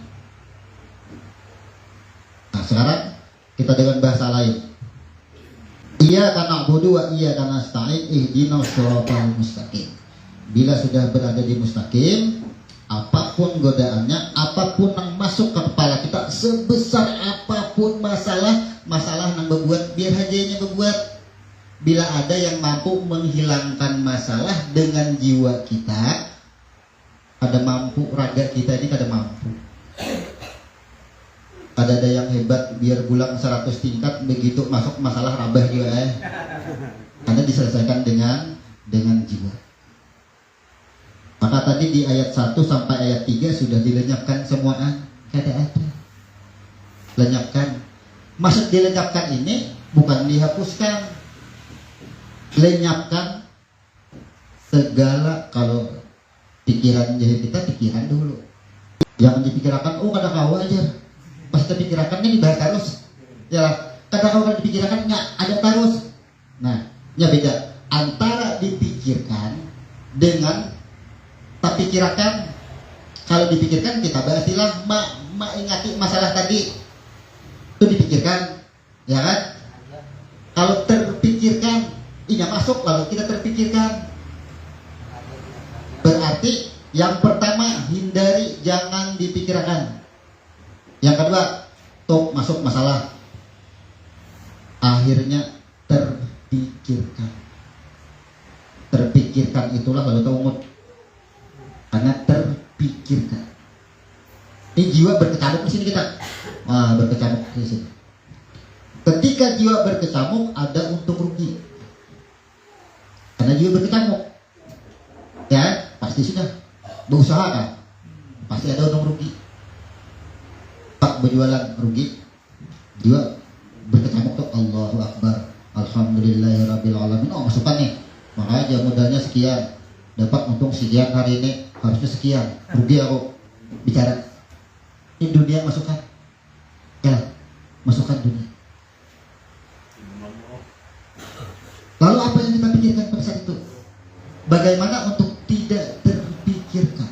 Nah, sekarang kita dengan bahasa lain. Iya karena bodoh, iya karena nasta'in, ihdinas shiratal mustaqim. Bila sudah berada di mustaqim, apapun godaannya, apapun yang masuk ke kepala kita, sebesar apapun masalah yang berbuat, biar hajanya berbuat. Bila ada yang mampu menghilangkan masalah dengan jiwa kita, ada mampu, raga kita ini kada mampu. Ada yang hebat, biar bulang 100 tingkat, begitu masuk masalah rabah juga Karena diselesaikan dengan jiwa. Maka tadi di ayat 1 sampai ayat 3 sudah dilenyapkan semuaan. Kada ada. Lenyapkan. Maksud dilenyapkan ini bukan dihapuskan. Lenyapkan segala, kalau pikiran jadi kita pikiran dulu. Jangan dipikirkan, oh kada kau aja. Pas kita pikirkan ini dibahas terus. Ya, kada kau kada dipikirkan ada terus. Nah, ya beda antara dipikirkan dengan tak pikirkan. Kalau dipikirkan kita bahasilah ingati masalah tadi itu dipikirkan, ya kan? Kalau terpikirkan, ini masuk lalu kita terpikirkan. Berarti yang pertama hindari, jangan dipikirkan. Yang kedua, tok masuk masalah, akhirnya terpikirkan. Terpikirkan itulah lalu taumut. Karena terpikirkan. Ini jiwa berkecamuk di sini kita. Berkecamuk di sini. Ketika jiwa berkecamuk, ada untung rugi. Karena jiwa berkecamuk, ya pasti sudah berusaha kan, pasti ada untung rugi. Pak berjualan rugi, jiwa berkecamuk tuh, Allahu Akbar, Alhamdulillahirabbil alamin. Oh masukan nih, makanya modalnya sekian, dapat untung sekian hari ini, harusnya sekian, rugi aku. Bicara ini dunia masukan, ya masukan dunia. Bagaimana untuk tidak terpikirkan?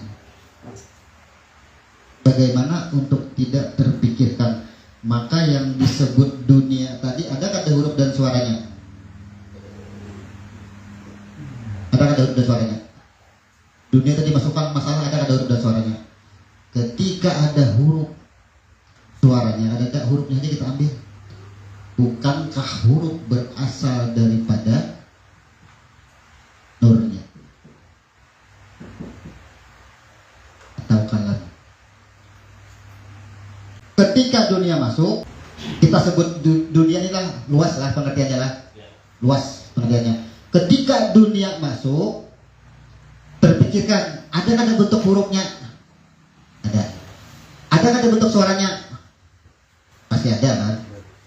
Bagaimana untuk tidak terpikirkan? Maka yang disebut dunia tadi, ada kata huruf dan suaranya? Ada kata huruf dan suaranya? Dunia tadi masukkan masalah, ada kata huruf dan suaranya. Ketika ada huruf suaranya, ada tak hurufnya aja kita ambil. Bukankah huruf berasal daripada nurnya? Atau kalam? Ketika dunia masuk, kita sebut dunia ini lah, luas lah pengertiannya lah. Luas pengertiannya. Ketika dunia masuk, terpikirkan, ada kan ada bentuk hurufnya? Ada. Ada kan ada bentuk suaranya? Pasti ada kan?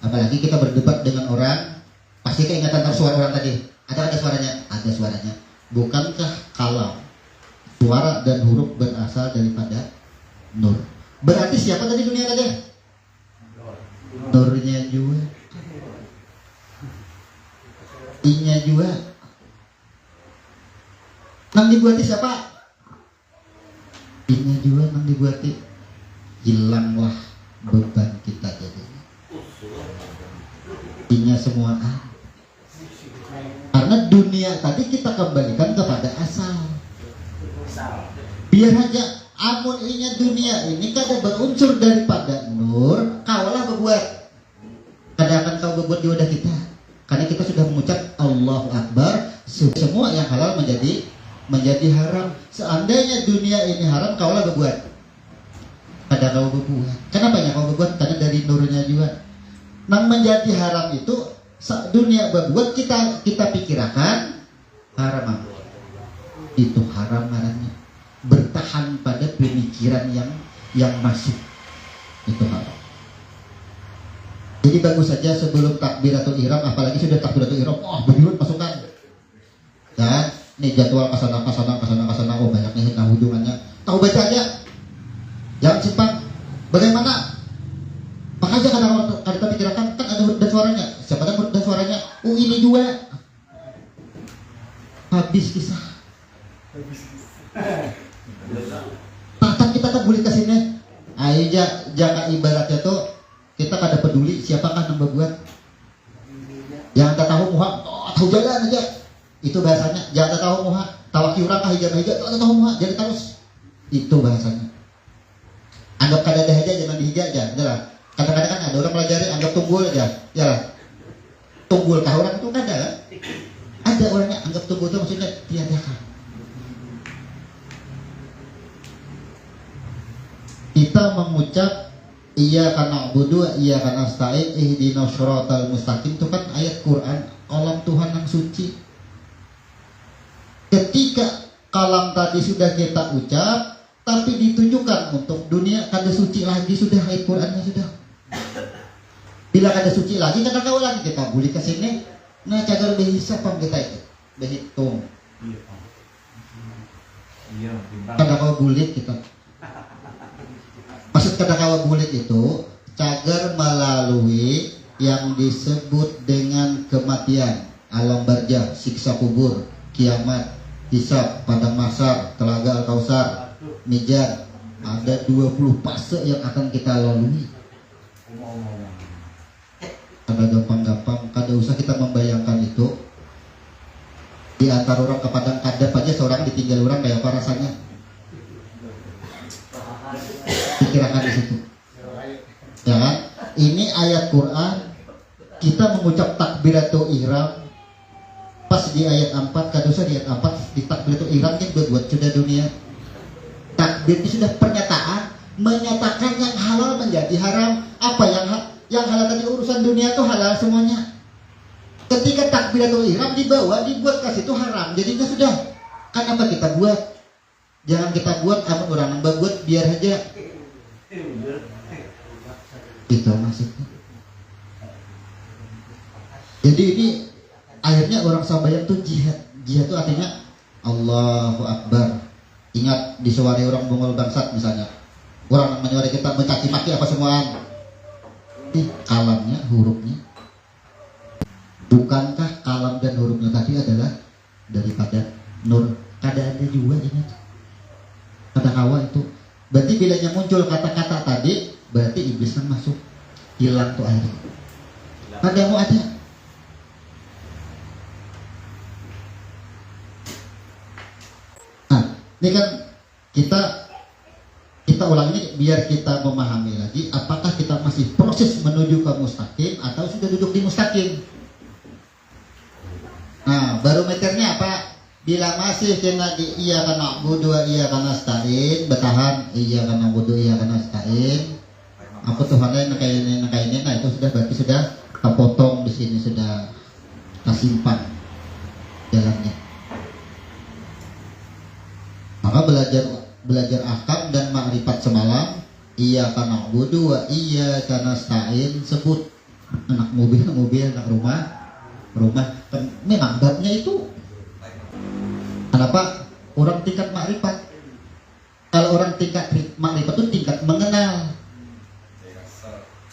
Apalagi kita berdebat dengan orang, pasti keingatan suara orang tadi. Ada suaranya? Ada suaranya. Bukankah kalam, suara dan huruf berasal daripada nur? Berarti siapa tadi dunia tadi? Nurnya juga, inya juga. Nang dibuati siapa? Inya juga nang dibuati. Hilanglah beban kita jadi. Inya semua karena dunia tadi kita kembalikan kepada asal. Biar aja amun inya dunia ini kada berunsur daripada nur, kaulah berbuat. Kada akan kau berbuat di wadah kita. Karena kita sudah mengucap Allahu Akbar, semua yang halal menjadi haram. Seandainya dunia ini haram, kaulah berbuat. Kada kau berbuat. Kenapa ya kau berbuat? Karena dari nurnya juga. Nang menjadi haram itu dunia berbuat kita pikirkan haram. Itu haram haramnya. Bertahan pada pemikiran yang masuk, itu haram. Jadi bagus saja sebelum takbiratul ihram, apalagi sudah takbiratul ihram, begitu pasukan. Dan nih jadwal kasana, oh banyak nih nah hujungannya. Tahu baca aja, jangan simpan. Bagaimana? Makanya kadang kita pikirkan kan ada huruf dan suaranya. Siapa tahu huruf dan suaranya? Ini juga. Habis kisah. Takkan kita kan boleh kesini. Ayo jangan ibaratnya tuh kita kada peduli siapakah yang membuat. Yang tak tahu muha, tahu jalan aja. Itu bahasanya. Jangan tak tahu muha, tawaki orang kah hijab, tak tahu muha, jadi terus. Itu bahasanya. Anggap kada ada aja, jangan dihijab aja. Jelas. Kadang-kadang kan ada orang pelajari anggap tunggul aja. Ya lah. Tunggul kah orang itu kada kan? Ada orangnya anggap tunggul itu maksudnya tiadakan. Kita mengucap iyyaka na'budu wa iyyaka nasta'in ihdinas shiratal mustaqim, itu kan ayat Quran, kalam Tuhan yang suci. Ketika kalam tadi sudah kita ucap, tapi ditujukan untuk dunia, kada suci lagi sudah ayat Qurannya sudah. Bila kada suci lagi, kada tahu lagi kita boleh ke sini. Nah, cagar berhisap kita itu, berhitung. Kada kau bulit kita. Maksud kata kawa bulit itu cagar melalui yang disebut dengan kematian, alam barzah, siksa kubur, kiamat, hisab, padang mahsyar, telaga al-kausar, mizan. Ada 20 fase yang akan kita lalui. Kada gampang-gampang, kada usah kita membayangkan itu. Di antara orang ke padang kadap aja seorang ditinggal orang kayak apa rasanya? Pikirkan di situ. Ya kan? Ini ayat Quran, kita mengucap takbiratul ihram pas di ayat 4, kada usah di ayat 4 di takbiratul ihram kan buat sudah dunia. Takbir itu sudah pernyataan, menyatakan yang halal menjadi haram. Apa yang halal tadi urusan dunia itu halal semuanya. Ketika takbiratul ihram dibuat kasih itu haram. Jadi kan sudah. Kenapa kita buat? Jangan kita buat, amat orang yang buat biar aja. Itu maksudnya. Jadi ini akhirnya orang sambayan tuh jihad. Jihad itu artinya Allahu Akbar. Ingat disuari orang bungul bangsat misalnya. Orang menyuari kita mencaci maki apa semuaan. Kalamnya, hurufnya. Bukankah kalam dan hurufnya tadi adalah daripada nur kada ada juga ini kata hawa itu. Berarti bilanya muncul kata-kata tadi, berarti iblis kan masuk, hilang tuh air. Kada mau ada. Nah, ini kan kita ulangi biar kita memahami lagi apakah kita masih proses menuju ke mustaqim atau sudah duduk di mustaqim. Nah, barometernya apa? Bila masih kena di iya kana budu iya kana stain, bertahan iya kana budu iya kana stain. Apa tuh halnya nak ini, nah itu sudah berarti sudah terpotong di sini, sudah tersimpan jalannya. Maka belajar ahkam dan makrifat semalam, iya kana budu iya kana stain, sebut anak mobil, anak rumah. Memang babnya itu. Kenapa? Orang tingkat makrifat. Kalau orang tingkat makrifat itu tingkat mengenal.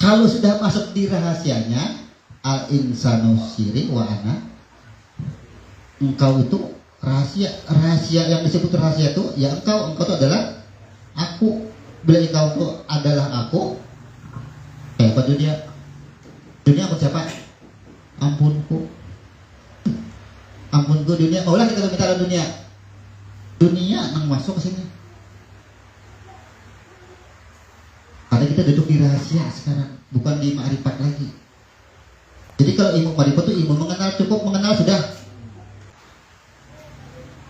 Kalau sudah masuk di rahasianya, al insanu syirik wa ana, engkau itu rahasia yang disebut rahasia itu ya engkau itu adalah aku. Bila engkau itu adalah aku, apa dunia aku siapa? Ampunku dunia. Maulah kita bicara dunia nang masuk ke sini. Karena kita duduk di rahasia sekarang, bukan di ma'rifat lagi. Jadi kalau ilmu ma'rifat itu ilmu mengenal, cukup mengenal sudah.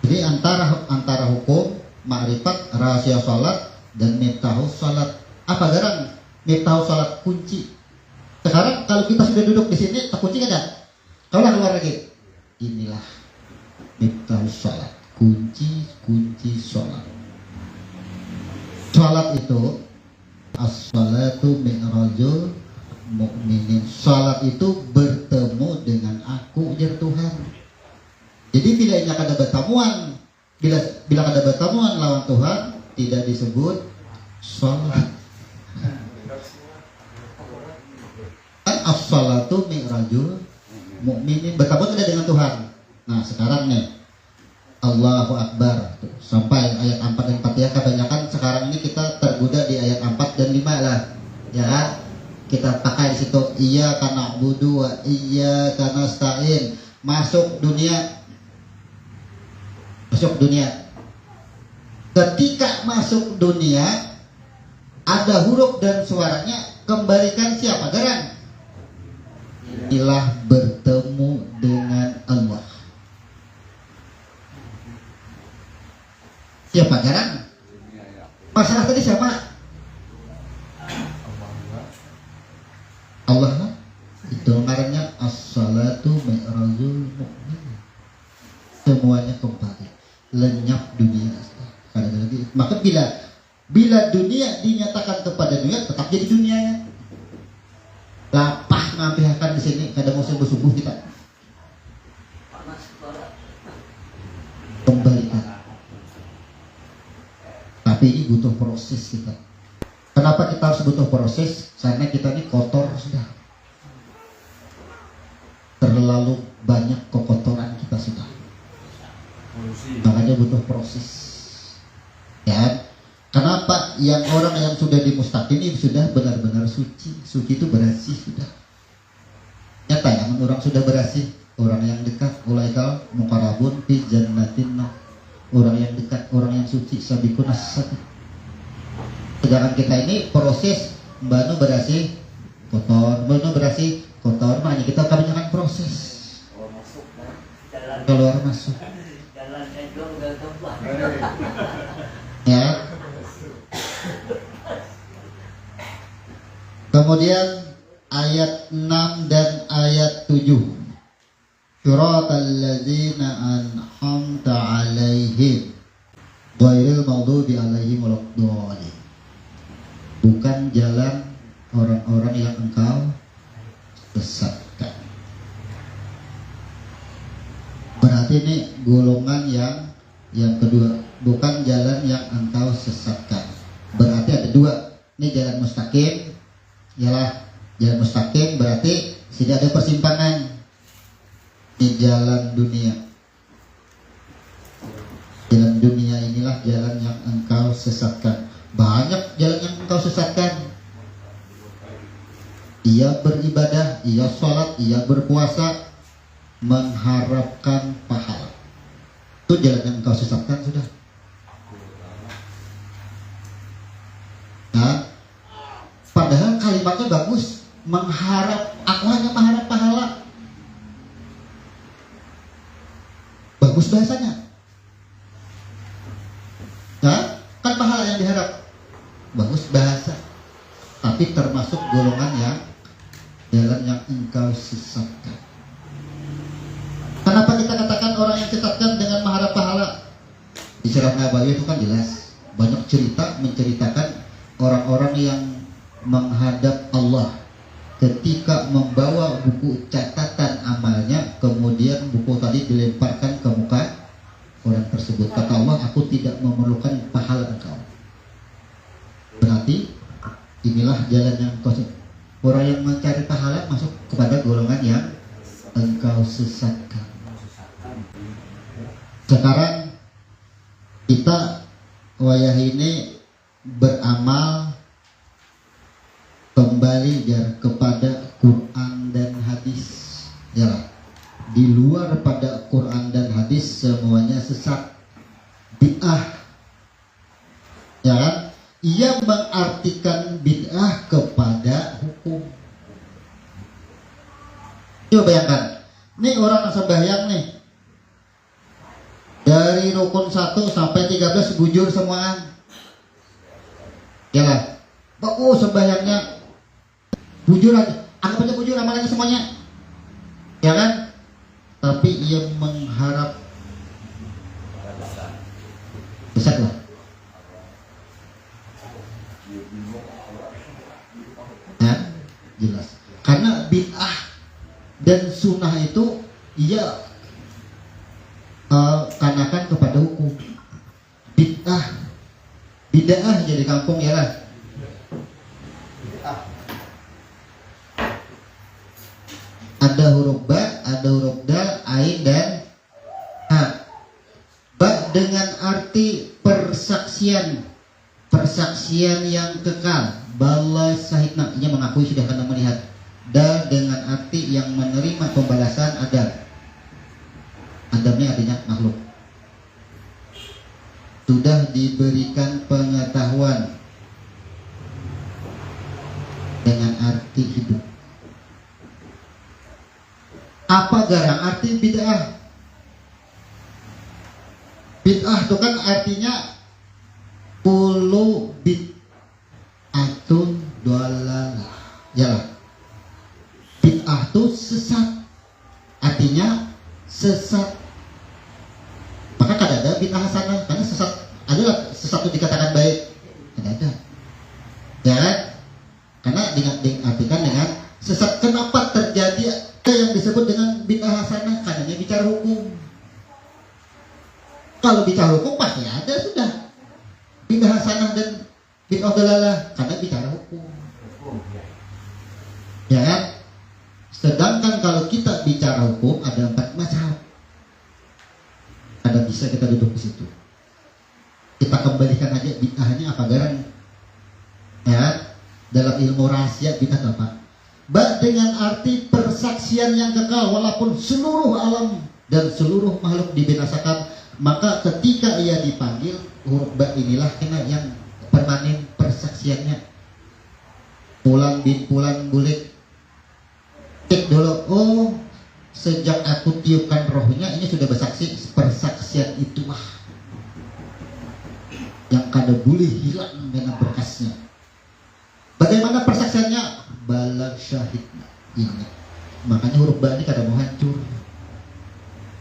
Jadi antara hukum, ma'rifat, rahasia salat dan miftahu salat. Apa garang? Miftahu salat kunci. Sekarang kalau kita sudah duduk di sini, terkunci kan? Kalau keluar lagi, inilah miftahu salat, kunci salat. Salat itu as-salatu mi'rajul mu'minin. Salat itu bertemu dengan aku, ujar Tuhan. Jadi bila ini ada bertemuan, bila ada bertemuan lawan Tuhan, tidak disebut salat. Kan as-salatu mi'rajul mu'minin, bertemu tidak dengan Tuhan. Nah sekarang nih Allahu Akbar sampai ayat 4 dan 4 ya. Kebanyakan sekarang ini kita tergoda di ayat 4 dan 5 lah ya kan? Kita pakai di situ iya kana budu wa iya kana stain. Masuk dunia. Ketika masuk dunia ada huruf dan suaranya, kembalikan siapa? Garang ilah bertemu dengan Allah. Siapa garang? Masalah tadi siapa? Allah. Itu ngarannya as-salatu mi'rajul mu'min. Semuanya kembali, lenyap dunia. Maka bila dunia dinyatakan kepada dunia, tetap jadi dunia ya. Lapah ngampihkan di sini, kadang mau subuh kita. Kembalikan. Tapi ini butuh proses kita. Kenapa kita harus butuh proses? Karena kita ini kotor sudah. Terlalu banyak kekotoran kita sudah. Makanya butuh proses. Ya. Kenapa orang yang sudah di mustaqim ini sudah benar-benar suci? Suci itu bersih sudah. Nyata ya, orang sudah bersih. Orang yang dekat, ulaikal muqarrabun fi jannatin. Orang yang dekat, orang yang suci, sabiqun as-sabiq. Sedangkan kita ini proses mbanu bersih kotor, makanya kita kebanyakan proses. Keluar masuk. Ya. Kemudian ayat 6 dan ayat 7. Siratal ladzina an'amta 'alaihim ghairil maghdubi 'alaihim waladdallin. Bukan jalan orang-orang yang engkau sesatkan. Berarti ini golongan yang kedua, bukan jalan yang engkau sesatkan. Berarti ada dua. Ini jalan mustaqim, ialah jalan mustaqim berarti tidak ada persimpangan di jalan dunia. Dalam dunia inilah jalan yang engkau sesatkan. Banyak jalan yang engkau sesatkan. Ia beribadah, ia sholat, ia berpuasa, mengharapkan pahala. Itu jalan yang engkau sesatkan sudah. Nah, padahal kalimatnya bagus, mengharap, aku hanya mengharap pahala. Bagus bahasanya. Nah, kan pahala yang diharap. Bagus bahasa. Tapi termasuk golongan yang jalan yang engkau sesatkan. Kenapa kita katakan orang yang sesatkan dengan mengharap pahala? Di surah Nabawi itu kan jelas. Banyak cerita menceritakan orang-orang yang menghadap Allah ketika membawa buku catatan amalnya, kemudian buku tadi dilemparkan ke muka orang tersebut. Kata Allah, aku tidak memerlukan pahala engkau. Berarti inilah jalan yang kosong. Orang yang mencari pahala masuk kepada golongan yang engkau sesatkan. Sekarang kita wayah ini beramal kembali ya kepada Quran dan hadis. Ya, di luar pada Quran dan hadis semuanya sesat, bid'ah. Ya kan? Ia mengartikan bid'ah kepada hukum. Coba bayangkan, nih orang sembahyang nih, dari rukun 1 sampai 13 bujur semuaan. Ya lah, bagus sembahyangnya, bujur aja, anggap aja bujur amalannya semuanya, ya kan? Tapi ia mengharap besar lah. Nah, jelas. Karena bid'ah dan sunnah itu ia kanakan kepada hukum. Bid'ah jadi kampung ya lah. Ada huruf ba, ada huruf dal, ain dan ha. Ba dengan arti persaksian yang kekal. Bala sahidna, ia mengakui sudah pernah melihat. Dal dengan arti yang menerima pembalasan Adam. Adamnya artinya makhluk. Sudah diberikan pengetahuan dengan arti hidup. Apa garang arti bid'ah? Bid'ah itu kan artinya kullu bid'atun dhalalah. Ya, bid'ah itu sesat. Artinya sesat. Maka kada ada bid'ah hasanah, karena sesat. Adalah sesat itu dikatakan baik. Ada. Ya kan? Karena diartikan dengan sesat. Kenapa terjadi yang disebut dengan bid'ah hasanah? Karena dia bicara hukum. Kalau bicara hukum pasti ada sudah bid'ah hasanah dan bid'ah dhalalah, karena bicara hukum. Ya kan? Sedangkan kalau kita bicara hukum ada 4 mazhab. Ada bisa kita duduk di situ. Kita kembalikan aja bid'ahnya apa garang. Ya, dalam ilmu rahasia bid'ah apa? Ba dengan arti persaksian yang kekal, walaupun seluruh alam dan seluruh makhluk dibinasakan, maka ketika ia dipanggil, huruf ba inilah kena yang permanen persaksiannya. Pulang bin pulang bulik, cek dulu, oh sejak aku tiupkan rohnya ini sudah bersaksi. Persaksian itulah yang kada boleh hilang dengan berkasnya. Bagaimana persaksiannya? Bala syahidna. Ingat, makanya huruf ba ini kada mau hancur.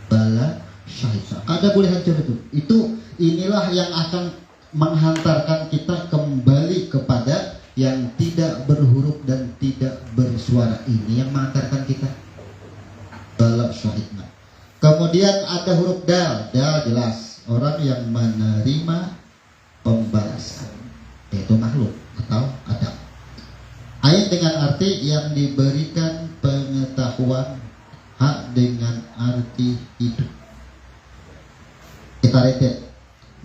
Bala syahidna kada boleh hancur itu. Inilah yang akan menghantarkan kita kembali kepada yang tidak berhuruf dan tidak bersuara. Ini yang menghantarkan kita bala syahidna. Kemudian ada huruf dal. Dal jelas orang yang menerima pembalasan, yaitu makhluk atau Adam. Ain dengan arti yang diberikan pengetahuan. Hak dengan arti hidup. Kita repeat.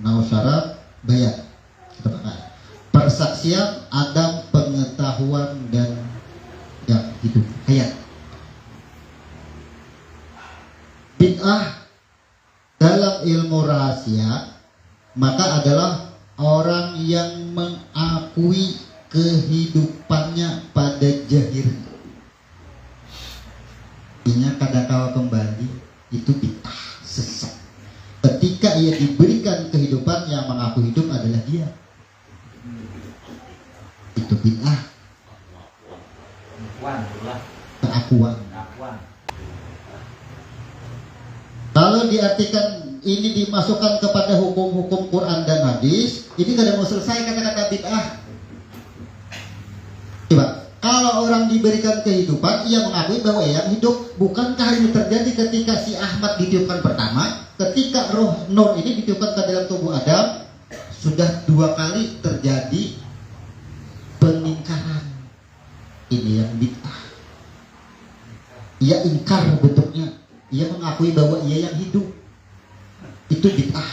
nau syarat bayar. Kita pakai persaksian, adam, pengetahuan, dan ya hidup hayat. Bid'ah dalam ilmu rahasia maka adalah orang yang mengakui kehidupannya pada jahirnya. Artinya kadangkala kembali itu bid'ah, sesat. Ketika ia diberikan kehidupan, yang mengaku hidup adalah dia. Itu bid'ah. Keakuan. Kalau diartikan ini dimasukkan kepada hukum-hukum Quran dan hadis, ini gak ada mau selesai kata-kata bid'ah. Coba, kalau orang diberikan kehidupan, ia mengakui bahwa ia hidup. Bukankah ini terjadi ketika si Ahmad ditiupkan pertama? Ketika roh Nur ini ditiupkan ke dalam tubuh Adam, sudah 2 kali terjadi pengingkaran. Ini yang bid'ah. Ia ingkar bentuknya. Ia mengakui bahwa ia yang hidup. Itu bid'ah.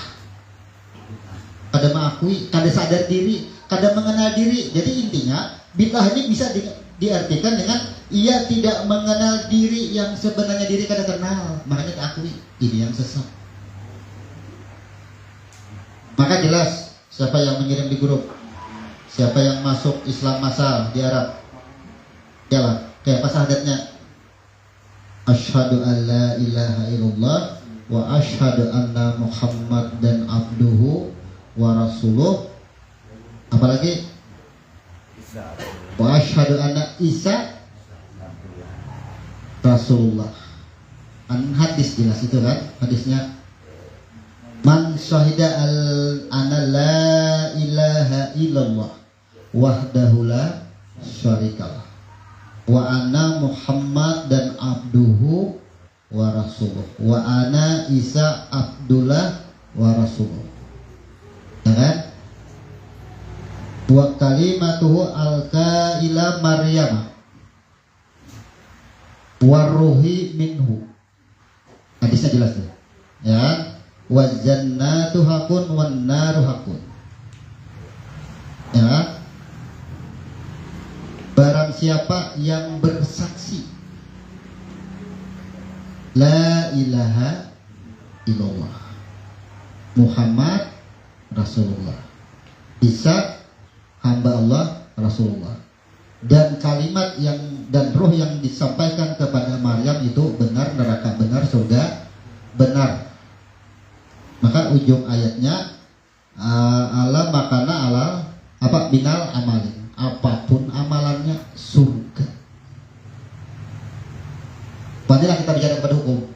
Kada mengakui, kada sadar diri, kada mengenal diri. Jadi intinya bid'ah ini bisa diartikan dengan ia tidak mengenal diri yang sebenarnya diri kada kenal. Makanya diakui. Ini yang sesat. Maka jelas siapa yang mengirim di grup, siapa yang masuk Islam masal di Arab. Jalan kayak pas syahadatnya, asyhadu an la ilaha illallah wa asyhadu anna Muhammad dan abduhu wa rasuluh. Apalagi wa asyhadu anna Isa Rasulullah. Hadis jelas itu kan, hadisnya man syahida anna la ilaha illallah wahdahu la syarikalah wa ana Muhammad dan abduhu wa rasuluh wa ana Isa Abdullah wa rasuluh. Ya kan? Wa kalimatuhu alqa ila Maryam wa ruhi minhu. Hadisnya jelas tuh. Ya. Wa jannatu hakun wan naru hakun. Ya. Barang siapa yang bersaksi la ilaha illallah Muhammad Rasulullah, Isa hamba Allah Rasulullah, dan kalimat yang dan roh yang disampaikan kepada Maryam itu benar, neraka benar, surga benar. Maka ujung ayatnya ala makana ala apa binal amalin, apapun amalannya surga. Marilah kita bicara kepada hukum.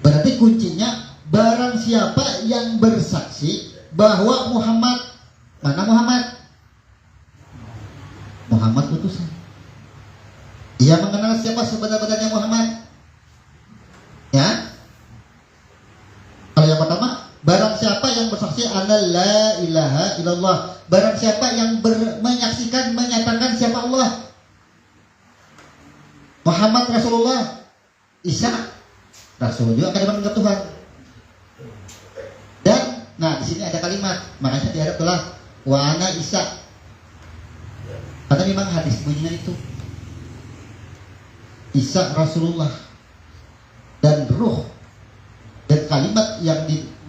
Berarti kuncinya barang siapa yang bersaksi bahwa Muhammad, mana Muhammad? Muhammad utusan. Ia mengenal siapa sebenar-benarnya Muhammad. Ya. Kalau yang pertama, barang siapa yang bersaksi anna la ilaha illallah, barang siapa yang menyaksikan, menyatakan siapa Allah, Muhammad Rasulullah, Isa Rasul juga akan dipanggil Tuhan. Dan nah di sini ada kalimat, makanya di Arab telah wa ana Isa. Karena memang hadis bunyinya itu Isa Rasulullah, dan ruh dan kalimat yang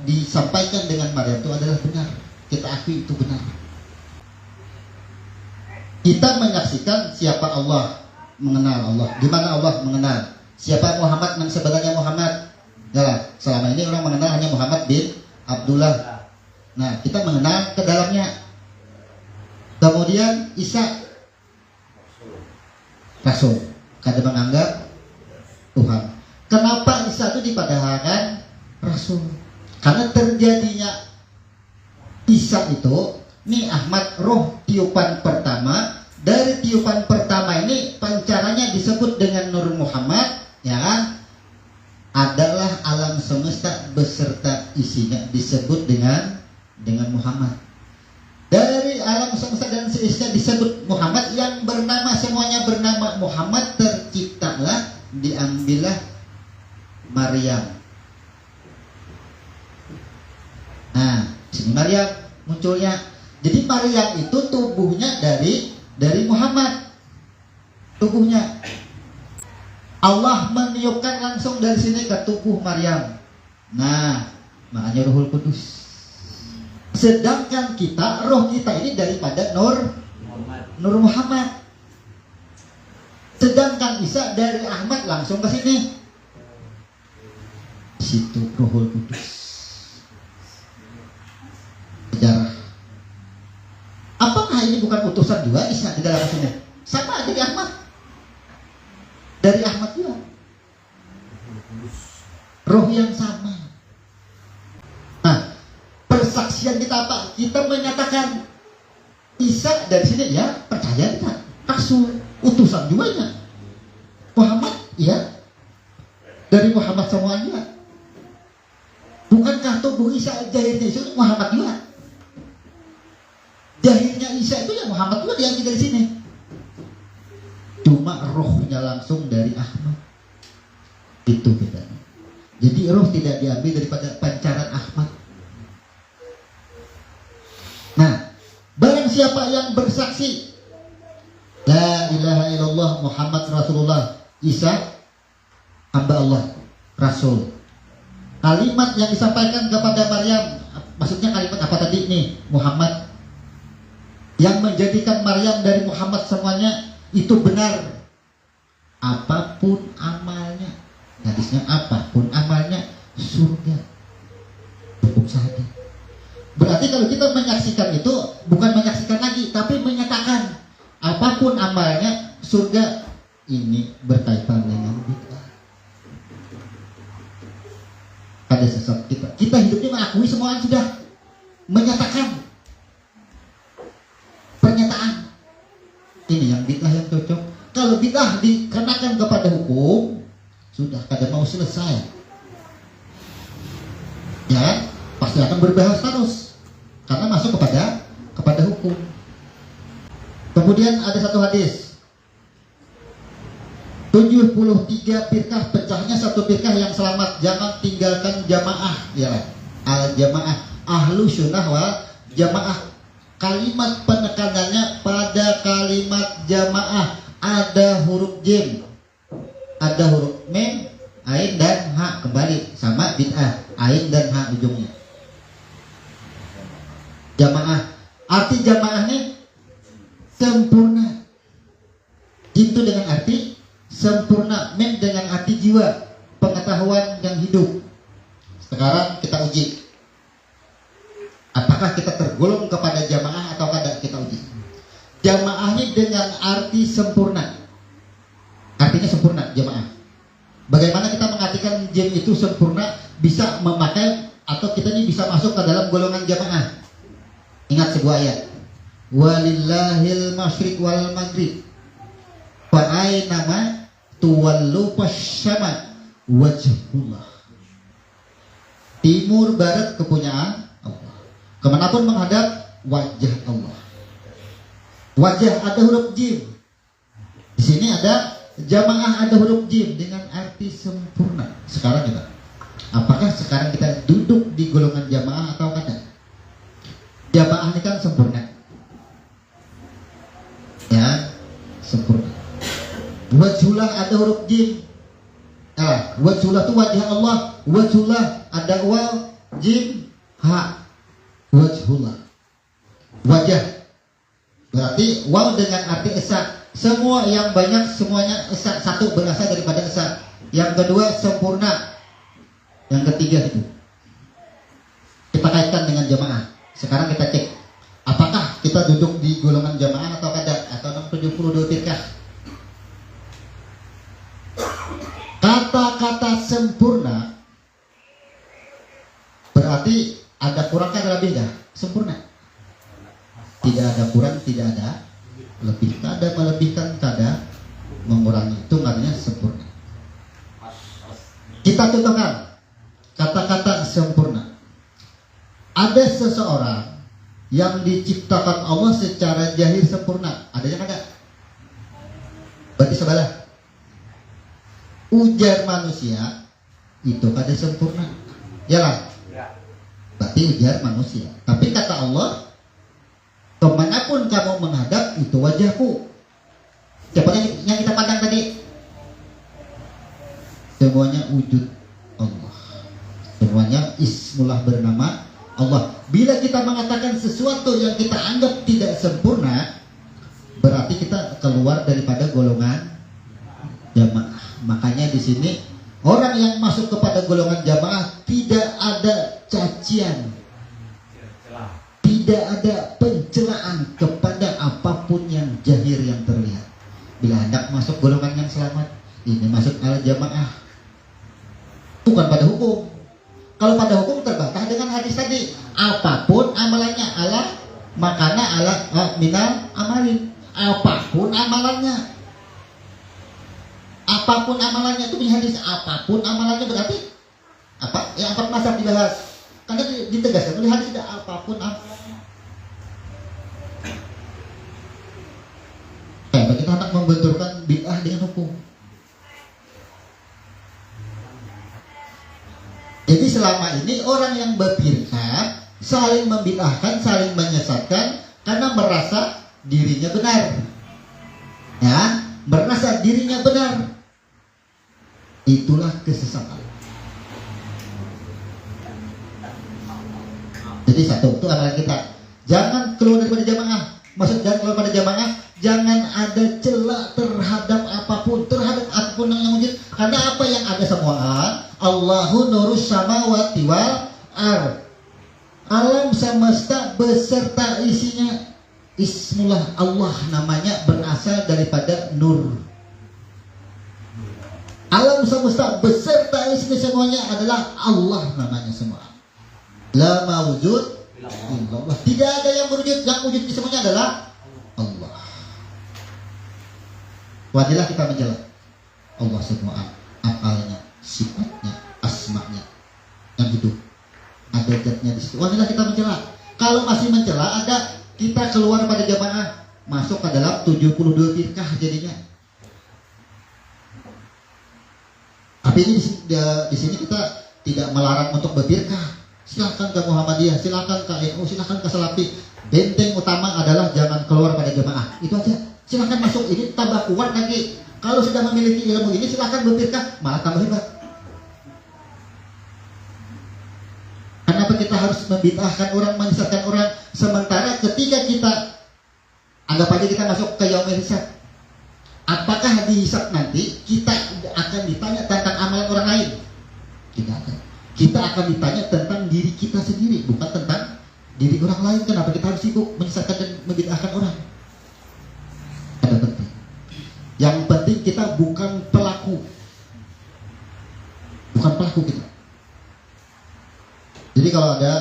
disampaikan dengan Maryam itu adalah benar. Kita akui itu benar. Kita menyaksikan siapa Allah, mengenal Allah. Gimana Allah mengenal? Siapa Muhammad yang sebenarnya Muhammad? Ya, selama ini orang mengenal hanya Muhammad bin Abdullah. Nah, kita mengenal ke dalamnya. Kemudian Isa Rasul, kada menganggap Tuhan. Kenapa Isa itu dipadahkan Rasul? Karena terjadinya Isa itu, nih Ahmad roh tiupan pertama. Dari tiupan pertama ini pancarannya disebut dengan Nur Muhammad, ya kan? Adalah alam semesta beserta isinya disebut dengan Muhammad. Dari alam semesta dan seisinya disebut Muhammad, yang bernama semuanya bernama Muhammad, terciptalah, diambillah Maryam. Nah, sini Maryam munculnya. Jadi Maryam itu tubuhnya dari Muhammad. Tubuhnya. Allah meniupkan langsung dari sini ke tubuh Maryam. Nah, makanya Ruhul Kudus. Sedangkan kita, roh kita ini daripada Nur Muhammad. Sedangkan Isa dari Ahmad langsung ke sini. Situ Ruhul Kudus. Sejarah. Apakah ini bukan utusan juga Isa di dalam sini? Sama dari Ahmad. Dari Ahmad juga. Roh yang sama. Nah, persaksian kita apa? Kita menyatakan Isa dari sini ya, percaya kita. Rasul, utusan juga ya. Muhammad, ya. Dari Muhammad semuanya. Bukankah tubuh Isa jahirnya itu Muhammad juga? Jahirnya Isa itu ya Muhammad juga diambil dari sini. Cuma rohnya langsung dari Ahmad. Itu bedanya. Jadi roh tidak diambil daripada pancaran Ahmad. Nah, barang siapa yang bersaksi La ilaha illallah Muhammad Rasulullah, Isa hamba Allah, Rasul. Kalimat yang disampaikan kepada Maryam, maksudnya kalimat apa tadi nih? Muhammad. Yang menjadikan Maryam dari Muhammad semuanya itu benar. Apapun amalnya, hadisnya apapun amalnya, surga. Cukup saja. Berarti kalau kita menyaksikan itu bukan menyaksikan lagi, tapi menyatakan apapun amalnya surga. Ini berkaitan dengan bid'ah. Ada sesat kita hidupnya mengakui semua sudah menyatakan pernyataan. Ini yang bid'ah yang cocok. Kalau bid'ah dikenakan kepada hukum, sudah kada mau selesai. Ya, pasti akan berbahas terus. Karena masuk kepada hukum. Kemudian ada satu hadis. 73 firqah pecahnya satu firqah yang selamat. Jangan tinggalkan jamaah. Ya, al-jamaah. Ahlu sunnah wal jamaah. Kalimat penekanannya pada kalimat jamaah. Ada huruf jim, ada huruf mim, ain dan ha, kembali sama bid'ah, ain dan ha ujungnya. Jamaah, arti jamaahnya sempurna. Itu dengan arti sempurna, mim dengan arti jiwa, pengetahuan yang hidup. Sekarang kita uji, apakah kita tergolong kepada jamaah atau tidak, kita uji. Jamaahnya dengan arti sempurna. Artinya sempurna, jamaah. Bagaimana kita mengartikan jim itu sempurna, bisa memakai atau kita ini bisa masuk ke dalam golongan jamaah. Ingat sebuah ayat. Walillahil masyriq wal maghrib. Fa aynama tuwallu fasyama wajhullah. Timur barat kepunyaan Allah. Kemanapun menghadap wajah Allah. Wajah ada huruf jim. Di sini ada jamaah ada huruf jim dengan arti sempurna. Sekarang kita, apakah sekarang kita duduk di golongan jamaah atau tidak? Jamaah ini kan sempurna. Ya, sempurna. Wajhullah ada huruf jim. Wajhullah itu wajah Allah. Wajhullah ada waw, jim, ha. Wajhullah. Wajah. Berarti waw dengan arti esa. Semua yang banyak semuanya esa. Satu berasal daripada esa. Yang kedua sempurna. Yang ketiga itu. Kita kaitkan dengan jamaah. Sekarang kita cek. Apakah kita duduk di golongan jamaah atau tidak? Atau 72 firqah? Kata-kata sempurna berarti ada kurang kan ada lebih dah? Sempurna. Tidak ada kurang, tidak ada lebih. Tak ada melebihkan, tak ada mengurangi. Itu artinya sempurna. Kita contohkan kata-kata sempurna. Ada seseorang yang diciptakan Allah secara jahir sempurna. Adanya ada? Berarti sebelah. Ujar manusia itu kada sempurna. Yalah. berarti ujar manusia. Tapi kata Allah, kemanapun kamu menghadap itu wajahku. Siapa yang kita pandang tadi? Semuanya wujud Allah. Semuanya ismullah bernama Allah. Bila kita mengatakan sesuatu yang kita anggap tidak sempurna, berarti kita keluar daripada golongan jamaah. Makanya di sini orang yang masuk kepada golongan jamaah tidak ada cacian, tidak ada pencelaan kepada apapun yang jahir yang terlihat. Bila hendak masuk golongan yang selamat, ini masuk al jamaah, bukan pada hukum. Kalau pada hukum terbantah dengan hadis tadi, apapun amalannya ala makana ala minal amalin, apapun amalannya. Apapun amalannya itu punya hadis, apapun amalannya berarti apa? Yang 4 mazhab dibahas. Karena ditegaskan oleh hadis tidak apapun amalannya. Kita hendak membenturkan bid'ah dengan hukum. Jadi selama ini orang yang berfirqah saling membid'ahkan, saling menyesatkan karena merasa dirinya benar. Ya, merasa dirinya benar. Itulah kesesatan. Jadi satu itu amalan kita. Jangan keluar daripada jamaah. Maksud jangan keluar pada jamaah, jangan ada celah terhadap apapun yang wujud. Karena apa yang ada semua? Allahu nurus samawati wal ardh. Alam semesta beserta isinya. Ismullah, Allah namanya berasal daripada nur. Alam semesta beserta isinya semuanya adalah Allah namanya semua. La mawjud illallah. Tidak ada yang berwujud, yang wujud di semuanya adalah Allah. Wajiblah kita menjelaskan Allah semua afalnya, sifatnya, asma'nya yang hidup. Ada zatnya di situ. Wajiblah kita mencela. Kalau masih mencela, ada kita keluar pada jamaah, masuk ke dalam 72 firqah jadinya. Tapi ini di sini kita tidak melarang untuk berfirqah. Silakan ke Muhammadiyah, silakan ke NU, silakan ke Salafi. Benteng utama adalah jangan keluar pada jamaah. Itu aja. Silakan masuk, ini tambah kuat lagi. Kalau sudah memiliki ilmu ini silakan berfirqah, malah tambah hebat. Kenapa kita harus membid'ahkan orang, menyesatkan orang, sementara ketika kita anggap aja kita masuk ke yaumul hisab, apakah di hisab nanti kita akan ditanya tentang amalan orang lain? Tidak akan. Kita akan ditanya tentang diri kita sendiri, bukan tentang diri orang lain. Kenapa kita harus sibuk menyesatkan dan membid'ahkan orang? Ada penting. Yang penting kita bukan pelaku, kita. Jadi kalau ada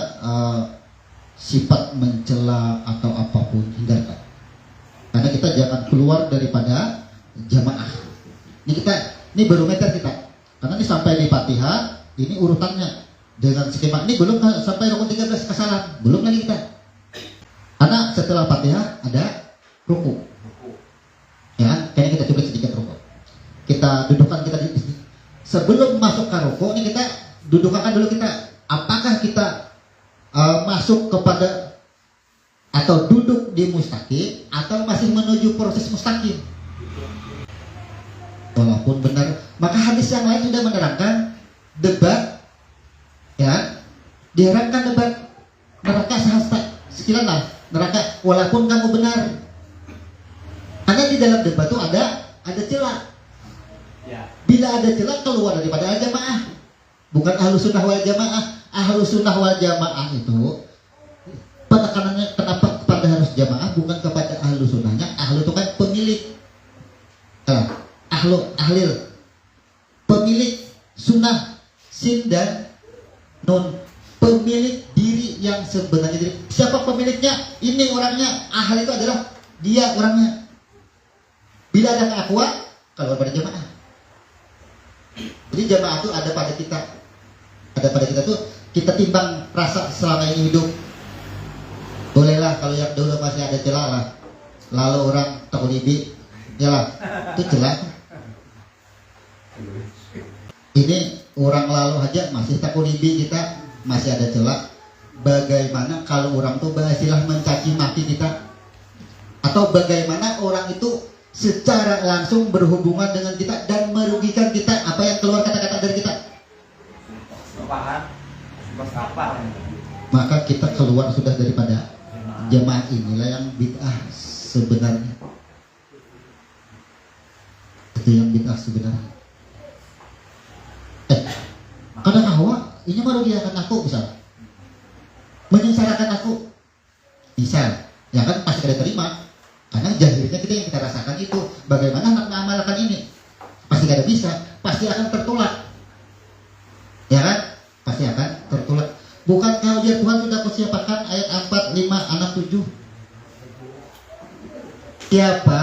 sifat mencela atau apapun, hindarkan. Karena kita jangan keluar daripada jamaah. Ini barometer kita. Karena ini sampai di Fatihah, ini urutannya dengan skema ini belum sampai rukun 13 kesalahan, belum lagi kita. Karena setelah Fatihah ada ruku. Ya, kayaknya kita coba sedikit ruku. Kita dudukkan kita di sini. Sebelum masuk ke ruku, ini kita dudukkan dulu kita. Apakah kita masuk kepada atau duduk di mustaqim atau masih menuju proses mustaqim? Walaupun benar, maka hadis yang lain sudah menerangkan debat, ya, diharapkan debat neraka sehasta sekian lah neraka, walaupun kamu benar. Karena di dalam debat itu ada celah. Bila ada celah keluar daripada jamaah. Bukan ahlus sunnah wal jamaah. Ahlus sunnah wal jamaah itu penekanannya kenapa kepada harus jamaah, bukan kepada ahlus sunnahnya. Ahlu itu kan pemilik, ahlil, pemilik sunnah, sin dan nun, pemilik diri yang sebenarnya diri. Siapa pemiliknya? Ini orangnya. Ahl itu adalah dia orangnya. Bila ada keakuan, kalau pada jamaah. Jadi jamaah itu ada pada kita. Ada pada kita tuh, kita timbang rasa selama ini hidup. Bolehlah kalau yang dulu masih ada celah lah. Lalu orang takulibi, ya lah, itu celah. Ini orang lalu aja masih takulibi, kita masih ada celah. bagaimana kalau orang tuh beristilah mencaci maki kita, atau bagaimana orang itu secara langsung berhubungan dengan kita dan merugikan kita, apa yang keluar kata-kata dari kita, maka kita keluar sudah daripada jemaah. Inilah yang bid'ah sebenarnya, itu yang bid'ah sebenarnya. Kadang hawa ini merugikan aku, misal menyengsarakan aku, misal, ya kan pasti kita terima. Karena jahilnya kita yang kita rasakan itu, bagaimana nak mengamalkan ini, pasti tidak bisa, pasti akan tertolak, ya kan, pasti akan tertolak. Bukankah ujian Tuhan sudah persiapkan ayat 4, 5, 6, 7? Siapa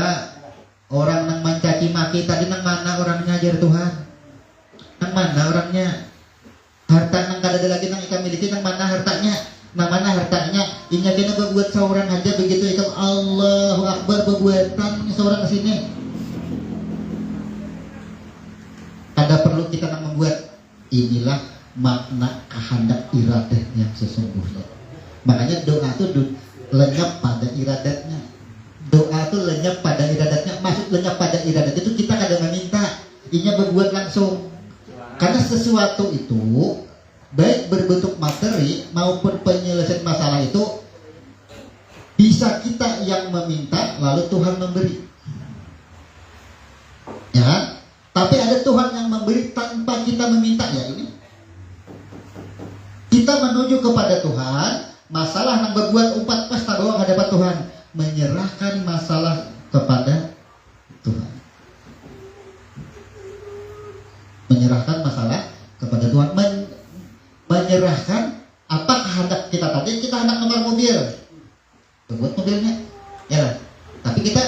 orang yang mencaci maki tadi, nang mana orangnya ajar Tuhan, nang mana orangnya, harta nang kada ada lagi nang ikan miliki, nang mana hartanya, nang mana hartanya, inya kena berbuat seorang aja begitu itu Allahu Akbar berbuatan seorang kesini. Ada perlu kita nang membuat. Inilah makna kehendak iradah yang sesungguhnya. Makanya doa itu lenyap pada iradatnya. Doa itu lenyap pada iradatnya. Maksud lenyap pada iradat itu kita kadang meminta, inya berbuat langsung. Karena sesuatu itu baik berbentuk materi maupun penyelesaian masalah itu bisa kita yang meminta lalu Tuhan memberi, ya kan? Tapi ada Tuhan yang memberi tanpa kita meminta. Ya ini kita menuju kepada Tuhan, masalah yang berbuat umpat pesta bawa hadapan Tuhan, menyerahkan masalah kepada Tuhan, menyerahkan masalah kepada Tuhan, menyerahkan apa kehendak kita tadi. Kita hendak nomor mobil, buat mobilnya, ya lah. Tapi kita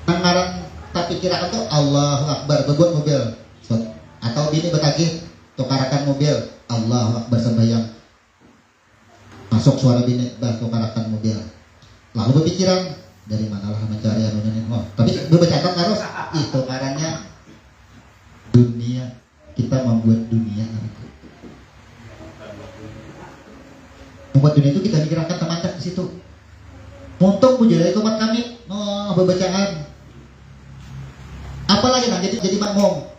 mengarang, tapi kirakan tuh Allahu Akbar berbuat mobil, atau bini bertagih tukarakan mobil, Allahu Akbar sembahyang, masuk suara bini tukarakan mobil, lalu berpikiran dari manalah mencari anunya. Oh, tapi berbicara harus itu karanya dunia, kita membuat dunia. Membuat dunia itu kita mikirkan teman-teman di situ. Untung menjadi umat kami, berbacaan. Apalagi nanti jadi makmum.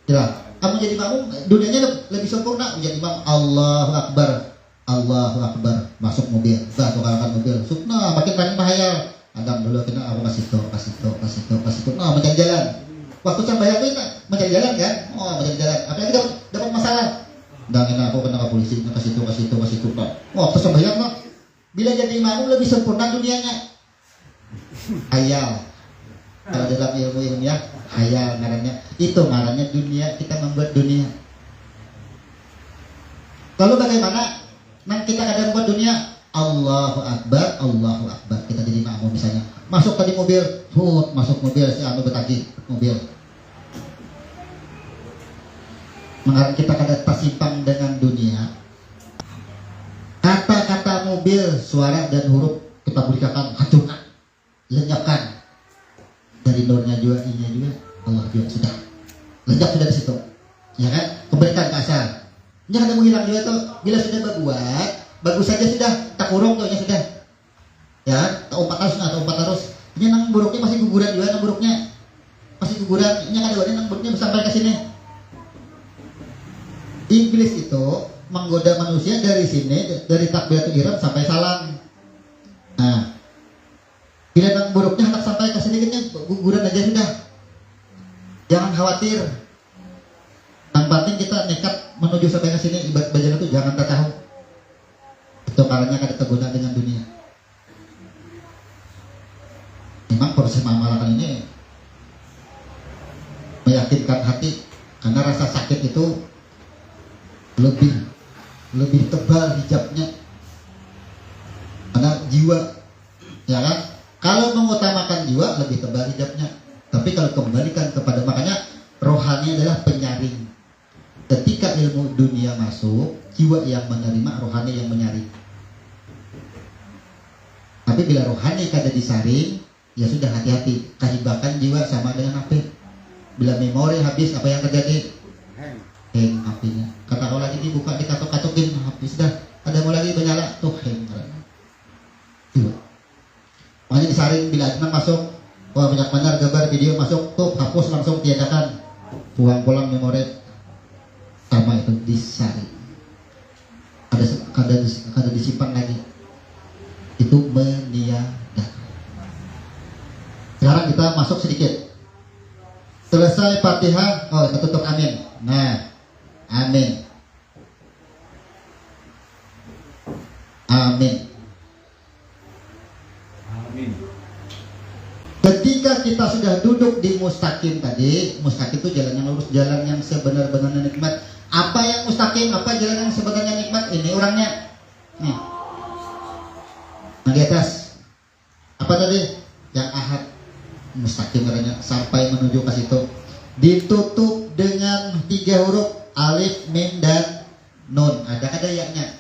Ya, kamu jadi makmum, dunianya lebih sempurna. Menjadi makmum, Allahu Akbar, Allahu Akbar, masuk mobil, tukarakan mobil. Nah, makin banyak bahaya. Adam dulu kena aku kasih tuh. Nah, mencari jalan. Waktu sembahyang itu mencari jalan kan? Oh, mencari jalan. Apalagi dapat masalah. Dan aku kena ke polisi, kasih tuh. Waktu sembahyang mah, bila jadi makmum lebih sempurna dunianya. Hayal. Kalau dalam ilmu ilmiah, hayal ngarannya. Itu ngarannya dunia, kita membuat dunia. Lalu bagaimana? Nah, kita kadang membuat dunia. Allahu Akbar, Allahu Akbar. Kita jadi makmum misalnya. Masuk tadi mobil, masuk mobil, si anu bertagih mobil. Mengarang kita kada tersimpang dengan dunia. Kata-kata mobil, suara dan huruf kita berikan hancurkan, lenyapkan. Dari nurnya juga, inya juga, Allah juga sudah lenyap sudah di situ, ya kan? Keberikan kasar, jangan ada menghilang juga tuh. Bila sudah berbuat, bagus saja sudah, tak kurung tuh, sudah, ya, tak umpat terus. Ini nang buruknya masih guguran juga, nang buruknya masih guguran. Ini kan ada nang buruknya sampai ke sini. Iblis itu menggoda manusia dari sini, dari takbiratul ihram sampai salam. Nah, bila nang buruknya hendak sampai ke sini, guguran aja sudah. Jangan khawatir. Yang penting kita nekat menuju sampai ke sini. Ibarat bajana itu jangan tak tahu. Itu karena kada terguna dengan dunia. Memang proses mengamalkan ini meyakinkan hati, karena rasa sakit itu lebih tebal hijabnya karena jiwa, ya kan? Kalau mengutamakan jiwa lebih tebal hijabnya. Tapi kalau kembalikan kepada, makanya rohani adalah penyaring. Ketika ilmu dunia masuk, jiwa yang menerima, rohani yang menyaring. Tapi bila rohani kada disaring, ya sudah, hati-hati. Kehibakan jiwa sama dengan HP. Bila memori habis, apa yang terjadi? Hang HP-nya. Kata kalau lagi dibuka, dikatuk-katukin, habis dah. Ada mulai video masuk tuh hapus langsung tiadakan, pulang memori sama itu disaring, ada disimpan lagi, itu meniadakan. Sekarang kita masuk sedikit, selesai Fatihah, oh kita tutup amin. Nah, amin, amin. Ketika kita sudah duduk di mustaqim tadi, mustaqim itu jalan yang lurus, jalan yang sebenar-benarnya nikmat. Apa yang mustaqim? Apa jalan yang sebenarnya nikmat? Ini orangnya. Nih. Nah di atas. Apa tadi? Yang ahad. Mustaqim katanya sampai menuju ke situ. Ditutup dengan 3 huruf alif, mim dan nun. Ada ya-nya.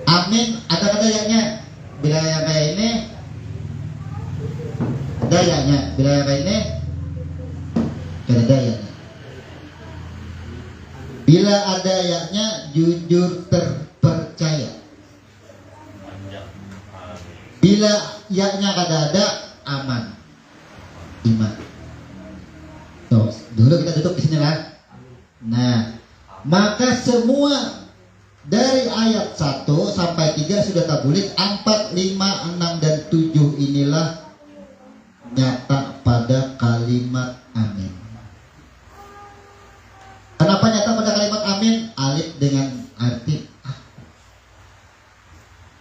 Amin, ada ya-nya. Bila yang kayak ini dayanya, bila yang kayak ini ada dayanya. Bila ada ayatnya jujur terpercaya. Bila yaknya kada ada aman, iman. So, dulu kita duduk di sini lah. Nah, maka semua dari ayat 1 sampai 3 sudah tabulik, 4, 5, 6, dan 7 inilah nyata pada kalimat amin. Kenapa nyata pada kalimat amin? Alif dengan arti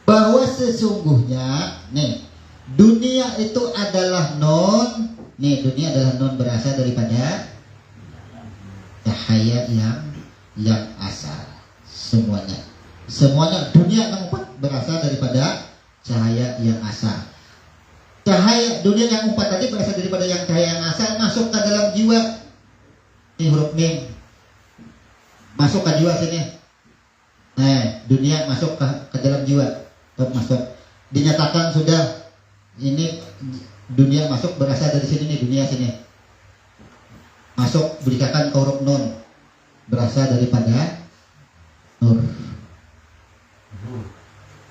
bahwa sesungguhnya nih, dunia itu adalah non. Nih, dunia adalah non berasal daripada cahaya yang asal. Semuanya dunia yang 4 berasal daripada cahaya yang asal. Cahaya dunia yang 4 tadi berasal daripada yang cahaya yang asal, masuk ke dalam jiwa. Ini huruf mim masuk ke jiwa sini. Nah, dunia masuk ke dalam jiwa, masuk. Dinyatakan sudah ini dunia masuk berasal dari sini nih, dunia sini. Masuk berikan ke huruf nun berasal daripada nur,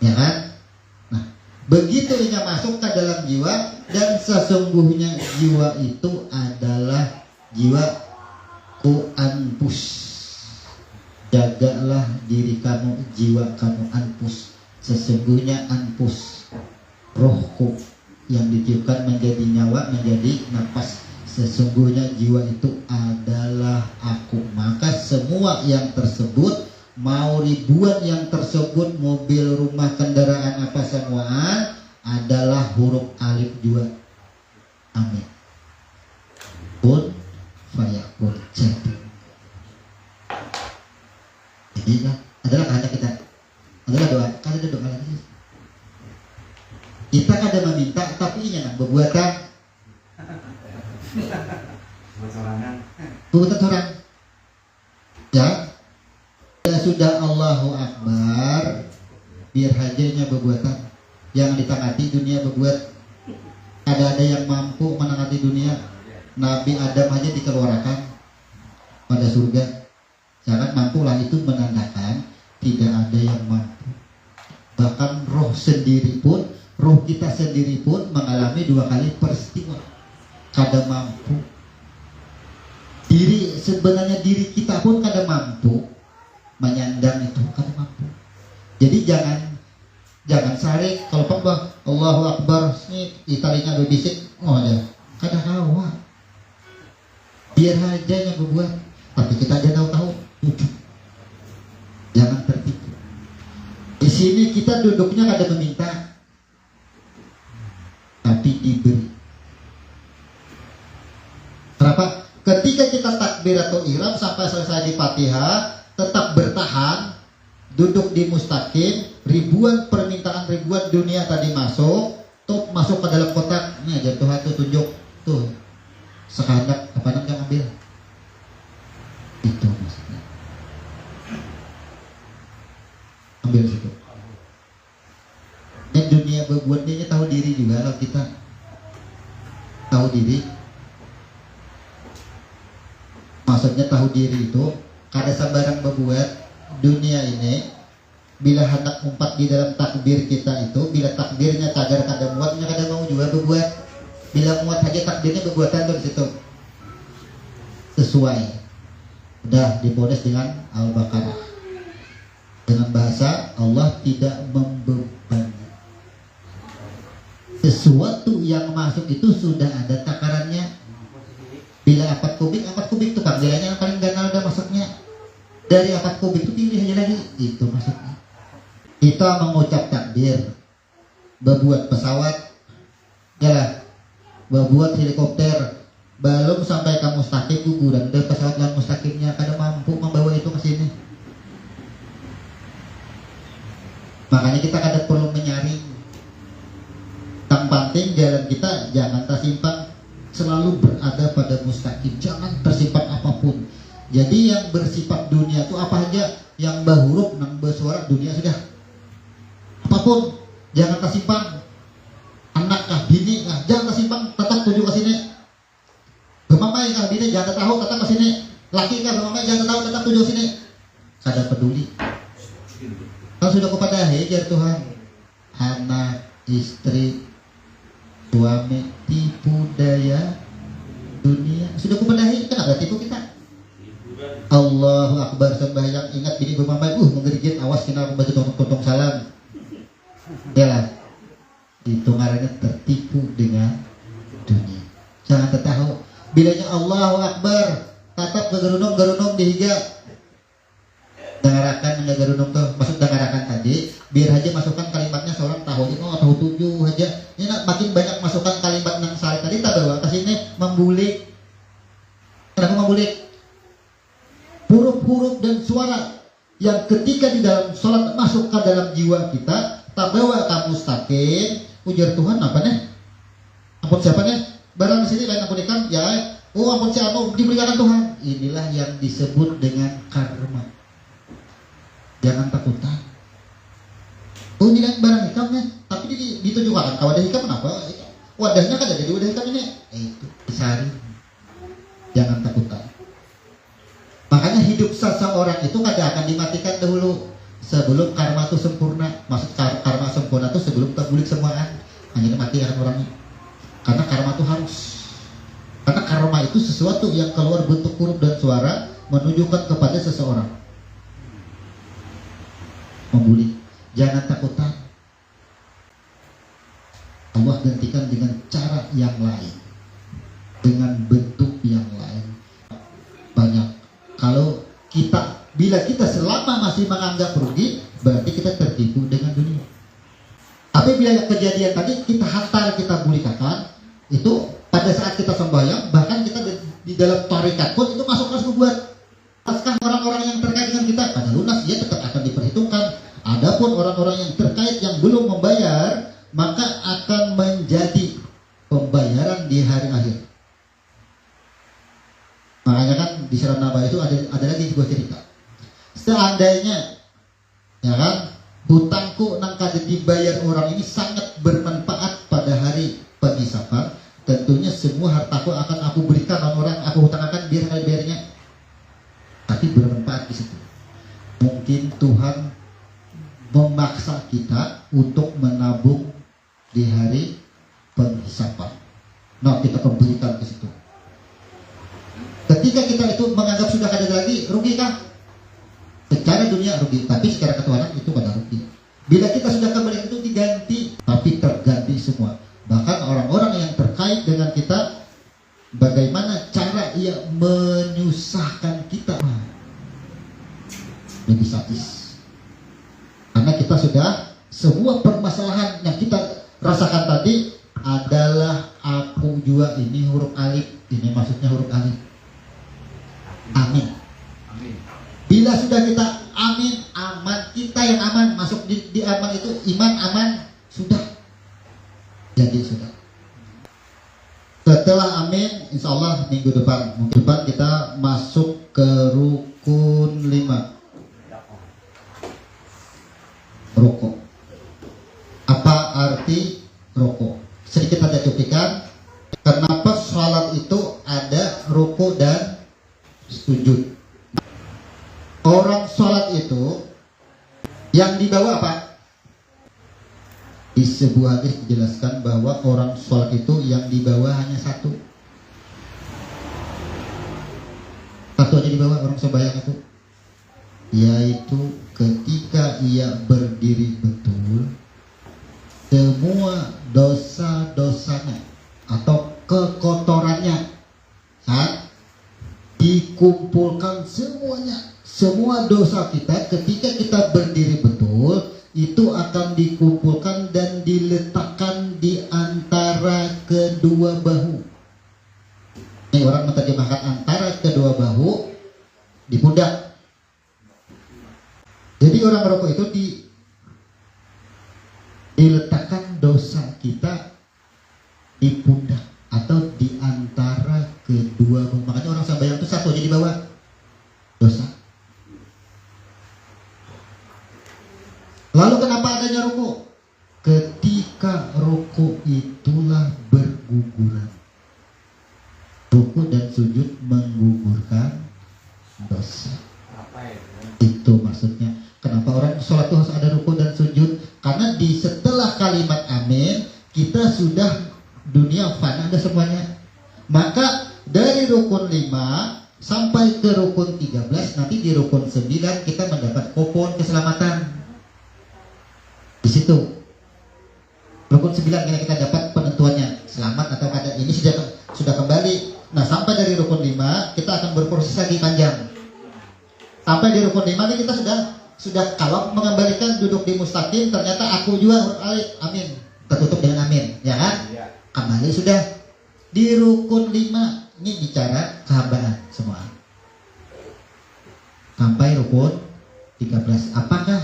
ya kan? Nah, begitu ini masuk ke dalam jiwa, dan sesungguhnya jiwa itu adalah jiwa ku anpus. Jagalah diri kamu, jiwa kamu anpus. Sesungguhnya anpus, rohku yang ditiupkan menjadi nyawa, menjadi nafas. Sesungguhnya jiwa itu adalah aku. Maka semua yang tersebut, mau ribuan yang tersebut, mobil, rumah, kendaraan, apa semuaan adalah huruf alif juga. Amin. Kun fayakun, jadi. Jadi adalah kehendak kita, adalah doa. Kan ada doa lagi. Kita kadang meminta, tapi ini berbuatan. Berbuatan orang. Ya. Sudah Allahu Akbar, biar hajanya berbuatan. Yang ditangati dunia berbuat. Ada yang mampu menangati dunia. Nabi Adam aja dikeluarkan pada surga. Jangan mampulah, itu menandakan tidak ada yang mampu. Bahkan roh sendiri pun, roh kita sendiri pun mengalami 2 kali peristiwa kada mampu. Sebenarnya diri kita pun kada mampu menyandang itu, kada mampu. Jadi jangan sarik kalau pembah Allahu Akbar ini italinya berbisik, oh ya kada kawa. Biar aja yang berbuat, tapi kita aja tahu. Jangan tertipu. Di sini kita duduknya kada meminta, tapi diberi. Kenapa? Ketika kita takbiratul ihram sampai selesai di Fatihah, tetap bertahan, duduk di mustaqim, ribuan permintaan, ribuan dunia tadi masuk, tuh masuk ke dalam kotak. Ini aja Tuhan tuh tunjuk tuh sekehendak apa yang ambil. Itu maksudnya. Ambil situ. Dan dunia berbuat ini tahu diri juga. Kalau kita tahu diri, maksudnya tahu diri itu kada sabarang berbuat dunia ini bila hendak umpat di dalam takbir kita itu, bila takbirnya kadar kada muatnya kada mau juga berbuat, bila muat aja takbirnya berbuatan tuh di situ sesuai, udah diponis dengan Al-Baqarah dengan bahasa Allah tidak membebani. Sesuatu yang masuk itu sudah ada takarannya. Bila 4 kubik tuh panggilannya yang paling ganal udah masuknya. Dari 4 kubik itu pilih aja lagi, itu masuknya. Kita mengucap takbir, berbuat pesawat, ya, berbuat helikopter, belum sampai ke mustaqim guguran, dan pesawat yang mustaqimnya kada mampu membawa itu ke sini. Makanya kita kada perlu menyaring. Yang penting jalan kita jangan tersimpang, selalu berada pada mustaqim, jangan tersimpang apapun. Jadi yang bersifat dunia itu apa aja, yang berhuruf nang bersuara dunia sudah. Apapun jangan tersimpang. Anak kah, bini kah, jangan tersimpang, tetap tuju ke sini. Bermamai kah, bini jangan tahu, tetap ke sini. Laki kah, bermamai jangan tahu, tetap tuju ke sini. Kada peduli. Kalau sudah kepada hajar Tuhan, anak, istri, suami, tipu daya dunia sudah kupedahi, kenapa tipu kita? Allahu Akbar sembahyang, ingat bini bermamai, menggigit, awas kena baju totong salam. Ya lah, itu ngarannya tertipu dengan dunia. Jangan tertahu. Bilanya Allahu Akbar, tatap ke gerunung dihiga. Dengarakan nggak gerunung tuh, masuk dengarakan tadi, biar aja masukkan kalimatnya seorang tahu ini, tahu 7 aja. Ini makin banyak masukkan kalimat yang sari tadi tak bawa ke sini membulik. Kenapa membulik? Huruf-huruf dan suara yang ketika di dalam sholat masuk ke dalam jiwa kita, tak bawa kamu mustaqim, ujar Tuhan apa nih? Ampun siapa nih? Barang di sini lain ampun ikan, ya. Ampun siapa? Diberikan Tuhan. Inilah yang disebut dengan karma. Jangan takutan. Ini kan barang hikamnya, tapi ditujukan kalau ada hikam kenapa? Wadahnya kan jadi wadah hikam ini. Itu disaring. Jangan takutan. Makanya hidup seseorang itu kada akan dimatikan dahulu sebelum karma itu sempurna. Maksud karma sempurna itu sebelum terbulik semuaan. Hanya dimatikan orangnya. Karena karma itu harus. Karena karma itu sesuatu yang keluar bentuk huruf dan suara menunjukkan kepada seseorang. Membuli, jangan takutan. Allah gantikan dengan cara yang lain, dengan bentuk yang lain. Banyak. Kalau kita, bila kita selama masih menganggap rugi, berarti kita tertipu dengan dunia. Tapi bila kejadian tadi kita hantar, kita bulikakan, itu pada saat kita sembahyang, bahkan kita di dalam tarikat pun itu masuk kelas buat. Paskah orang-orang yang terkait dengan kita pada lunas, dia tetap akan diperhitungkan. Adapun orang-orang yang terkait yang belum membayar, maka akan menjadi pembayaran di hari akhir. Makanya kan di Surat Naba itu ada lagi sebuah cerita. Seandainya, ya kan, hutangku nang kada dibayar orang ini sangat bermanfaat pada hari penghisapan, tentunya semua hartaku akan aku berikan orang aku hutangkan biar kalian bayarnya. Tapi bermanfaat di situ. Mungkin Tuhan memaksa kita untuk menabung di hari penghisapan. Nah, kita kembalikan ke situ. Ketika kita itu menganggap sudah ada lagi, rugi kah? Secara dunia rugi, tapi secara ketuhanan itu pada rugi. Bila kita sudah kembali itu diganti, tapi terganti semua. Bahkan orang-orang yang terkait dengan kita, bagaimana cara ia menyusahkan kita, lebih sadis. Karena kita sudah, semua permasalahan yang kita rasakan tadi adalah aku juga ini huruf alif, ini maksudnya huruf alif. Amin. Amin. Bila sudah kita amin, aman, kita yang aman, masuk di aman itu iman aman, sudah. Jadi sudah. Setelah amin, insya Allah minggu depan kita masuk ke rukun 5. Rukuk. Apa arti rukuk? Sedikit ada cuplikan. Kenapa sholat itu ada rukuk dan sujud? Orang sholat itu Yang dibawa apa? Di sebuah hadis dijelaskan bahwa orang sholat itu yang dibawa hanya satu. Satu aja dibawa orang sembahyang itu, yaitu ketika ia berdiri betul, semua dosa-dosanya atau kekotorannya saat dikumpulkan semuanya, semua dosa kita ketika kita berdiri betul itu akan dikumpulkan dan diletakkan di antara kedua bahu. Ini orang menerjemahkan antara kedua bahu di pundak. Jadi orang merokok itu diletakkan dosa kita di pundak atau di antara kedua bahu. Makanya orang sembahyang itu satu aja di bawah dosa. Lalu kenapa adanya rukuk? Ketika rukuk itulah berguguran. Rukuk dan sujud menggugurkan dosa. Itu maksudnya. Kenapa orang sholat itu harus ada rukuk dan sujud? Karena di setelah kalimat amin kita sudah dunia fana ada semuanya. Maka dari rukun 5 sampai ke rukun 13, nanti di rukun 9 kita mendapat kupon keselamatan. Di situ rukun 9 kita dapat penentuannya selamat atau keadaan ini sudah kembali. Nah, sampai dari rukun 5 kita akan berproses lagi panjang. Sampai di rukun 5 ini kita sudah kalau mengembalikan duduk di mustaqim, ternyata aku juga huruf alif amin tertutup dengan amin, ya kan? Kembali sudah di rukun 5 ini bicara kehambaan semua. Sampai rukun 13, apakah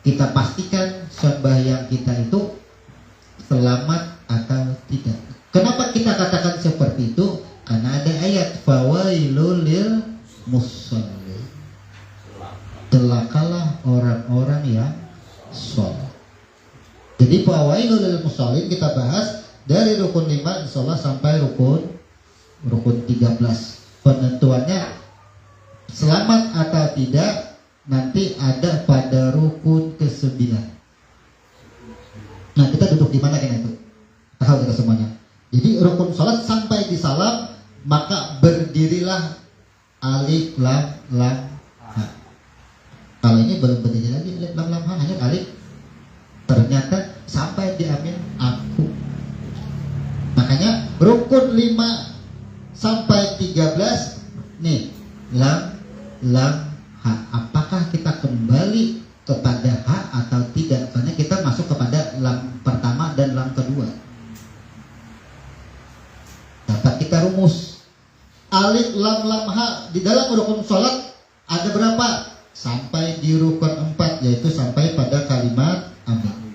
kita pastikan sembahyang kita itu selamat atau tidak? Kenapa kita katakan seperti itu? Karena ada ayat fawailul lil musallin. Celakalah orang-orang yang sholat. Jadi fawailul lil musallin kita bahas dari rukun 5 insyaallah sampai rukun 13. Penentuannya selamat atau tidak nanti ada pada rukun ke-9. Nah, kita duduk di mana kan itu? Tahu kita semuanya. Jadi rukun salat sampai di salam, maka berdirilah alif lam lam ha. Kalau ini belum berdiri lagi alif lam lam ha, hanya alif. Ternyata sampai di amin aku. Makanya rukun 5 sampai 13 nih lam lam ha. Apakah kita kembali kepada ha atau tidak? Karena kita masuk kepada lam pertama dan lam kedua. Dapat kita rumus alif lam lam ha di dalam rukun sholat ada berapa? Sampai di rukun 4, yaitu sampai pada kalimat amin.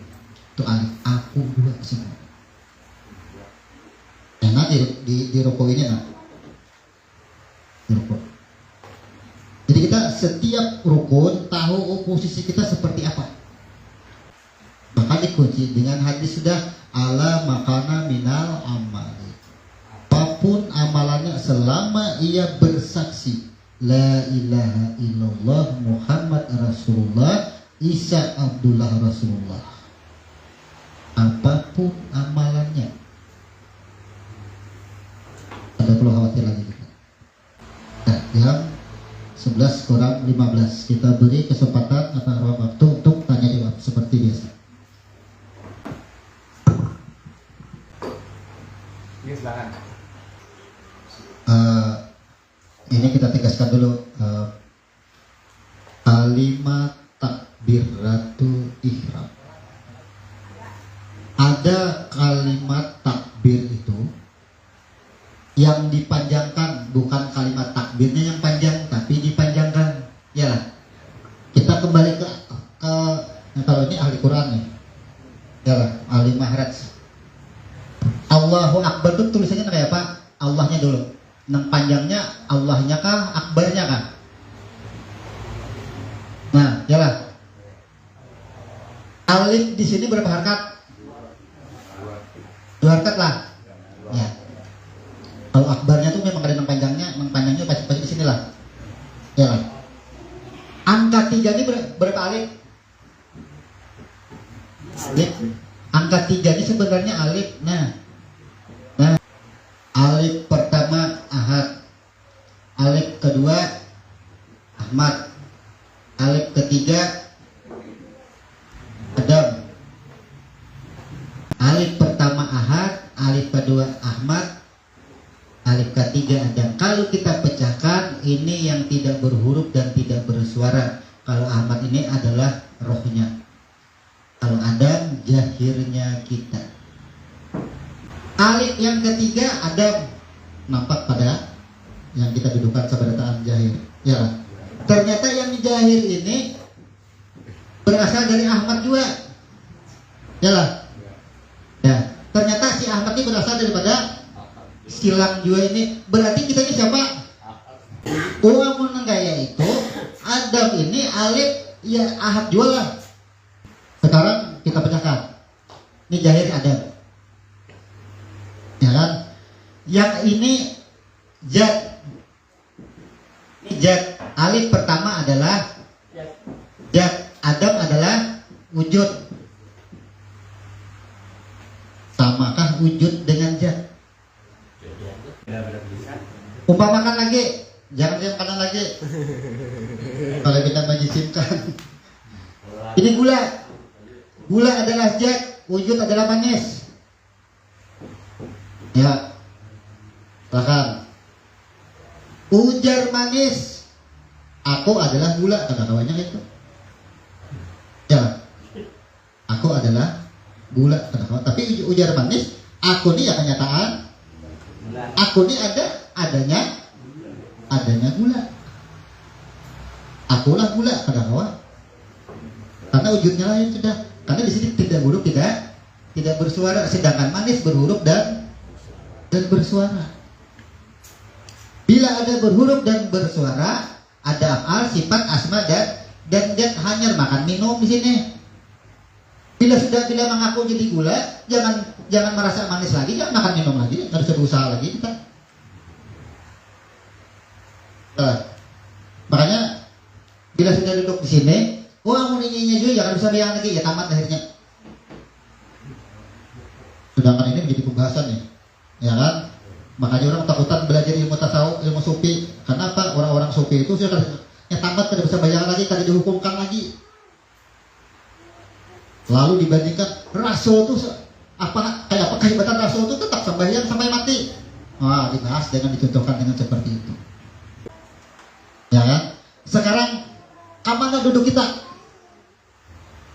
Itu alif aku dua semua. Nah, di rukun ini nah. Di rukun. Jadi kita setiap rukun tahu posisi kita seperti apa. Maka dikunci dengan hadis sudah ala makana minal amali. Apapun amalannya selama ia bersaksi la ilaha illallah Muhammad Rasulullah Isa Abdullah Rasulullah. Apapun amalannya. Ada perlu khawatir lagi kita. Nah, yang 11 kurang 15 kita beri kesempatan atau waktu untuk tanya jawab seperti biasa. Ini silakan. Ini kita tegaskan dulu kalimat takbiratul ihram. Ada kalimat takbir itu yang dipanjangkan, bukan kalimat takbirnya yang panjang, tapi dipanjangkan. Ya lah. Kita kembali ke nah kalau ini ahli Quran nih. Ya lah, ahli Mahraj. Allahu Akbar itu tulisannya kayak apa? Allahnya dulu. Yang panjangnya Allahnya kah, Akbarnya kah? Nah, ya lah. Alif di sini berapa harkat? 2 harkat lah. Ya. Kalau Akbarnya tuh memang ada yang panjangnya pasti di sini lah. Ya lah. Angka 3 ini berapa alif? Ahmad, alif ketiga Adam. Kalau kita pecahkan, ini yang tidak berhuruf dan tidak bersuara. Kalau Ahmad ini adalah rohnya. Kalau Adam jahirnya kita. Alif yang ketiga Adam, nampak pada yang kita dudukan sabarataan jahir. Ya. Ternyata yang jahir ini berasal dari Ahmad juga. Yalah. Ya. Ternyata si Ahmad ini berasal daripada silang juga ini. Berarti kita ini siapa? Uang gaya itu Adam ini alif ya Ahad juga lah. Sekarang kita pecahkan. Ini jahir Adam. Ya kan? Yang ini jad. Ini jad. Alif pertama adalah jad. Adam adalah wujud. Samakah wujud dengan jad? Umpamakan lagi, jangan yang kanan lagi. Kalau kita menjisimkan. Ini gula. Gula adalah zat, wujud adalah manis. Ya. Bahkan ujar manis, aku adalah gula, kata-katanya itu. Ya. Aku adalah gula, kata-kata. Tapi ujar manis, aku ini ya kenyataan. Aku ini adanya gula. Akulah gula, kata-kata. Karena wujudnya lain sudah. Karena di sini tidak huruf, tidak bersuara, sedangkan manis berhuruf dan bersuara. Bila ada berhuruf dan bersuara, ada af'al, sifat, asma dan hanyar, makan minum di sini. Bila mengaku jadi gula, jangan merasa manis lagi, jangan makan minum lagi, nggak bisa berusaha lagi kita. Makanya bila sudah duduk di sini, amun nyinya juga jangan bisa bayang lagi, ya tamat akhirnya. Sedangkan ini menjadi pembahasan nih, ya kan? Makanya orang takutan belajar ilmu tasawuf, ilmu sufi. Kenapa? Orang-orang sufi itu sudah tamat, tidak bisa bayang lagi, tidak dihukumkan lagi. Lalu dibandingkan Rasul itu kayak apa kehebatan Rasul itu tetap sembahyang sampai mati. Wah, dibahas dengan dicontohkan dengan seperti itu. Ya kan? Sekarang kemana duduk kita?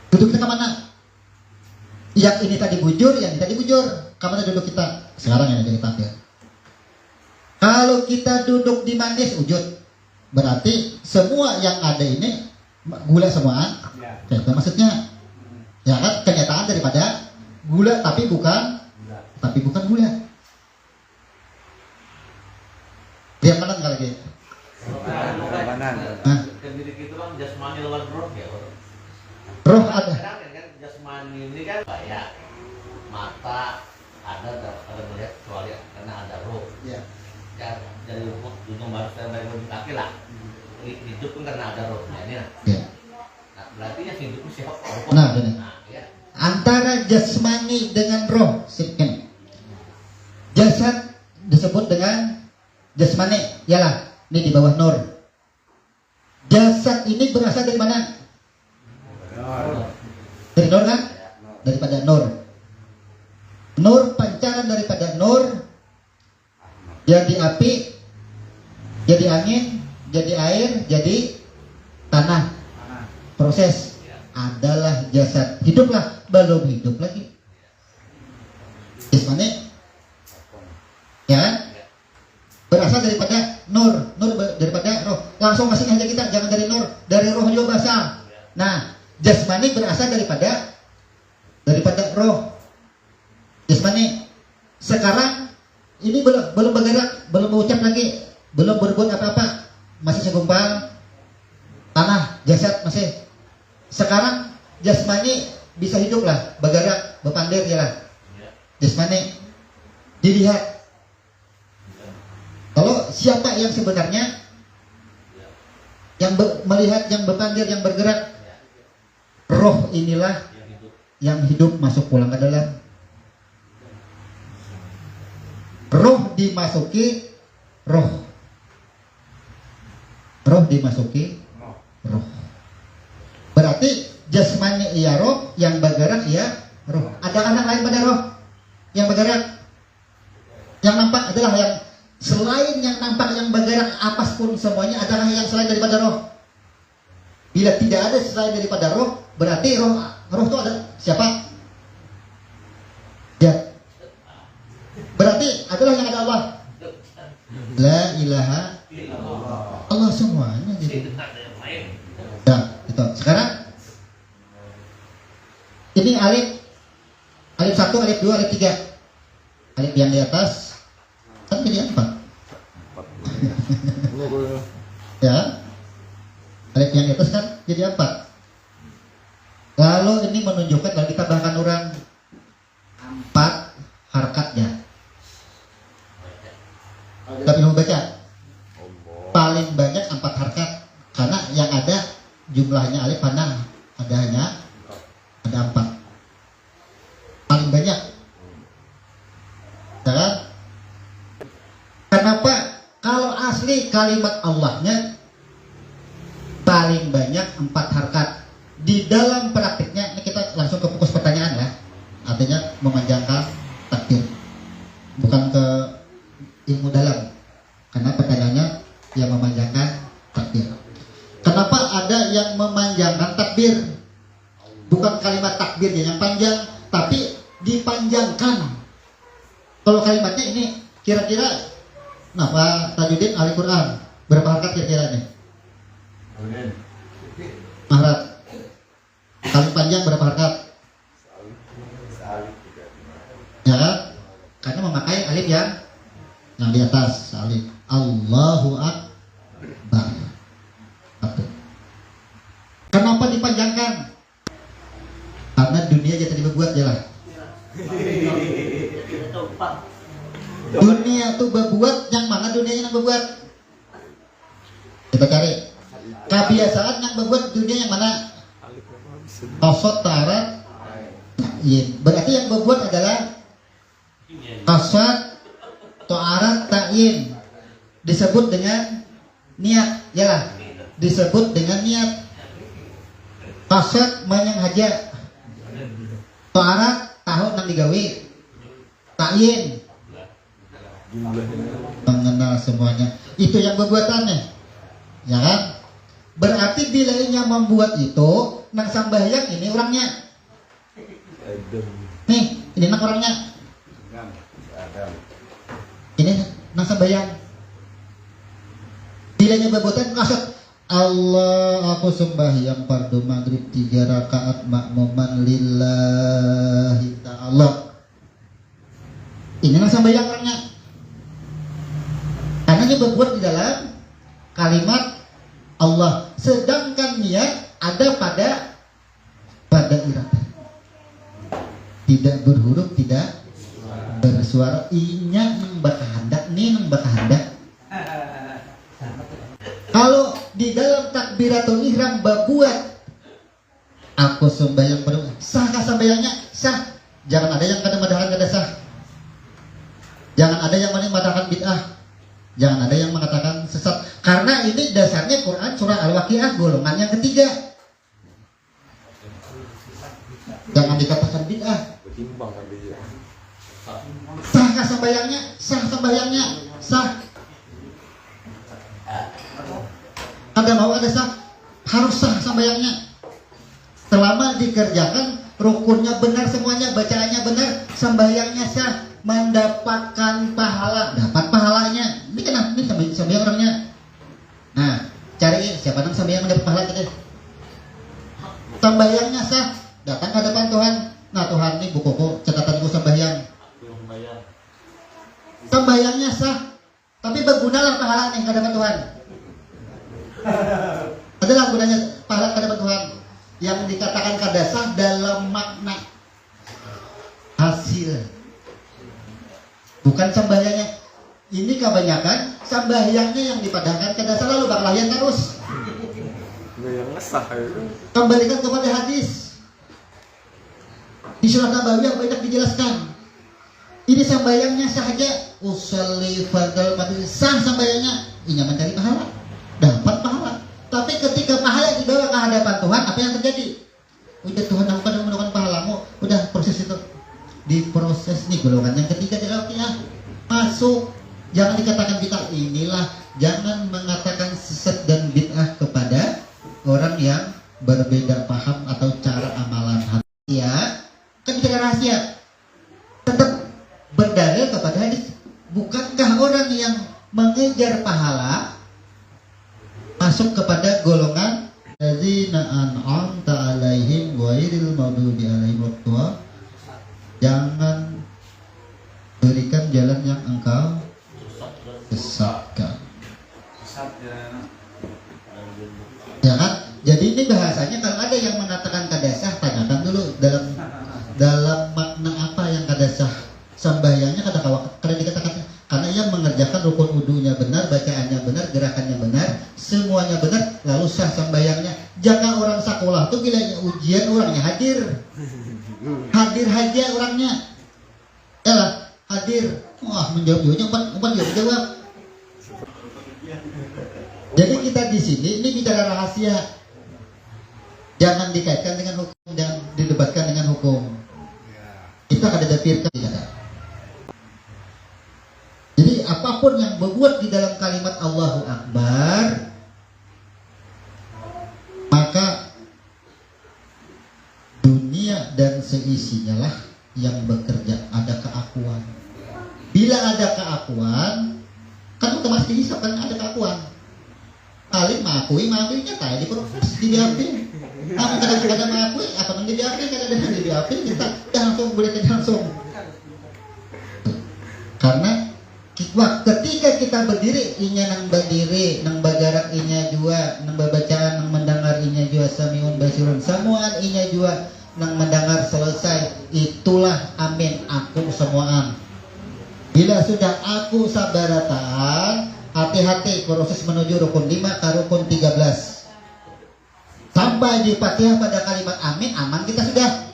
Duduk kita kemana? Yang ini tadi bujur, yang ini tadi bujur. Kemana duduk kita? Sekarang yang jadi tampil. Kalau kita duduk di manis wujud, berarti semua yang ada ini gula semua. Ya. Itu maksudnya. Ya kan, kenyataan daripada gula tapi bukan gula. Dia mana enggak lagi? Nah, diri kita kan jasmani lawan roh ya. Roh ada. Kan jasmani ini kan kayak mata ada melihat kecuali karena ada roh. Iya. Ya dari ruh gunung baru sampai gunung kaki lah. Hidup pun karena ada rohnya ini. Iya. Nah, berarti yang hidup siapa? Nah, ya. Antara jasmani dengan roh, jasad disebut dengan jasmani, yalah, ini di bawah nur. Jasad ini berasal dari mana? Dari nur kan? Daripada nur. Nur pancaran daripada nur, jadi api, jadi angin, jadi air, jadi tanah. Proses adalah jasad. Hiduplah, belum hidup lagi. Jasmani, ya kan? Berasal daripada nur daripada roh. Langsung masih aja kita, jangan dari nur, dari roh juga berasal. Nah, jasmani berasal daripada roh. Jasmani. Sekarang ini belum bergerak, belum mengucap lagi, belum berbuat apa-apa, masih segumpal tanah, jasad masih. Sekarang jasmani bisa hidup lah, bergerak, berpandir ya lah. Jasmani dilihat. Kalau siapa yang sebenarnya yang melihat, yang berpandir, yang bergerak, roh inilah yang hidup masuk pulang ke dalam. Roh dimasuki roh. Roh dimasuki roh. Berarti jasmani iya roh, yang bergerak iya roh. Ada anak lain pada roh yang bergerak? adalah yang selain yang nampak, yang bergerak, apapun semuanya adalah yang selain daripada roh. Bila tidak ada selain daripada roh, berarti roh itu ada siapa? Ya. Berarti adalah yang ada Allah. La ilaha Allah semuanya gitu. Nah, itu. Sekarang ini alif 1, alif 2, alif 3. Alif yang di atas kan jadi 4. Ya. Alif yang di atas kan jadi 4. Lalu ini menunjukkan kalau kita bahkan orang 4 harkatnya. Tapi mau baca paling banyak 4 harkat, karena yang ada jumlahnya alif mana ada hanya ada 4 paling banyak. Kan? Kenapa kalau asli kalimat Allahnya paling banyak 4 harkat? Di dalam praktiknya, ini kita langsung ke fokus pertanyaan ya. Artinya memanjangkan takdir, bukan ke ilmu dalam, karena pertanyaannya yang memanjangkan takbir. Kenapa ada yang memanjangkan takbir? Bukan kalimat takbirnya yang panjang, tapi dipanjangkan. Kalau kalimatnya ini kira-kira, nah Pak Tajuddin ahli Quran, berapa harkat kira-kira nih? Harap paling panjang berapa harkat? Ya kan? Karena memakai alif yang di atas, alif Allahu Akbar. Kenapa dipanjangkan? Karena dunia jadi berbuat jelas. Dunia tuh berbuat, yang mana dunianya yang berbuat? Kita cari. Kebiasaan yang berbuat dunia yang mana? Qasad, tarat, ta'yin. Berarti yang berbuat adalah qasad, ta'arat, ta'yin. Disebut dengan niat, yalah. Disebut dengan niat. Qasad manyang haja. Ta'arat tahun nang digawe. Ta'yin mengenal semuanya. Itu yang berbuatannya. Ya kan? Berarti bila yang membuat itu nang sambahyang ini orangnya. Nih, ini nang orangnya. Ini nang sambahyang. Bila yang berbuatan kasut Allah, aku sembahyang fardu maghrib 3 rakaat makmuman lillahi ta'ala. Ini nang sambahyang orangnya. Karena dia berbuat di dalam kalimat Allah, sedangkan niat ada pada irada, tidak berhuruf, tidak bersuara. Inya nang bakahandak, nih nang bakahandak. Kalau di dalam takbiratul ihram berbuat aku sembahyang pada sah, kah sembahyangnya sah. Jangan ada yang kadang-kadang kada sah. Jangan ada yang madahkan bid'ah. Jangan ada yang mengatakan sesat, karena ini dasarnya Quran surah Al-Waqiah golongan yang ketiga. Jangan dikatakan bid'ah. Sah kah sembahyangnya? Sah sembahyangnya? Sah. Ada mau ada sah? Harus sah sembahyangnya. Selama dikerjakan rukunnya benar semuanya, bacaannya benar, sembahyangnya sah, mendapatkan pahala, dapat pahalanya. Ini kenapa? Ini sembahyang orangnya. Nah, cari siapa nang sembahyang mendapat pahala tadi. Sembahyangnya sah, datang ke hadapan Tuhan. Nah, Tuhan ini bukuku, catatanku sembahyang. Sembahyangnya sah, tapi bergunalah pahala yang ke hadapan Tuhan. Adalah gunanya pahala ke hadapan Tuhan. Yang dikatakan kada sah dalam makna hasil, bukan sembahyangnya. Ini kebanyakan sembahyangnya yang dipadahkan kada sah, lalu bakal layan terus. Kembalikan kepada hadis di surah Nabawiyah banyak dijelaskan. Ini sembahyangnya saja usolli fardal fardhu, sah sembahyangnya, ini mencari pahala, dapat pahala. Tapi ketika pahala dibawa ke hadapan Tuhan, apa yang terjadi? Udah Tuhan aku kan menemukan pahalamu, udah proses itu diproses nih golongan yang ketiga di Al-Qiyah masuk Jangan dikatakan bid'ah. Inilah, jangan mengatakan sesat dan bid'ah kepada orang yang berbeda paham atau cara amalan hati. Ya, kan bicara rahasia. Tetap berdalil kepada hadis. Bukankah orang yang mengejar pahala masuk kepada golongan alladzina an'amta alaihim ghairil maghdubi alaihim waladdallin? Jangan berikan jalan yang engkau sesatkan. Ya kan? Jadi ini bahasanya kalau ada yang mengatakan kadasah, tanyakan dulu dalam makna apa yang kadasah. Sembahyangnya karena dikatakan karena ia mengerjakan rukun wudunya benar, bacaannya benar, gerakannya benar, semuanya benar, lalu sah sembahyangnya. Jangan orang sekolah tuh bila ujian orangnya hadir haja orangnya, ya lah hadir. Wah menjawabnya umpan jawab. Jadi kita di sini ini bicara rahasia, jangan dikaitkan dengan hukum, jangan didebatkan dengan hukum. Kita akan dapirkan tidak. Jadi apapun yang berbuat di dalam kalimat Allahu Akbar, maka dunia dan seisinya lah yang bekerja, ada keakuan. Bila ada keakuan, kan otomatis bisa kan ada keakuan. Alim mengakuinya tadi di proses di BAP. Apa kadang-kadang mengakui, apa menjadi BAP, kadang-kadang di BAP kita langsung boleh langsung. Karena ketika kita berdiri, inya nang berdiri, nang bagarak inya jua, nang babacaan, nang mendengar inya jua, samiun basirun, semuaan inya jua, nang mendengar selesai, itulah amin, aku semuaan. Bila sudah aku sabaratan, hati-hati proses menuju rukun 5 ke rukun 13. Sampai di Fatihah pada kalimat amin, aman kita sudah.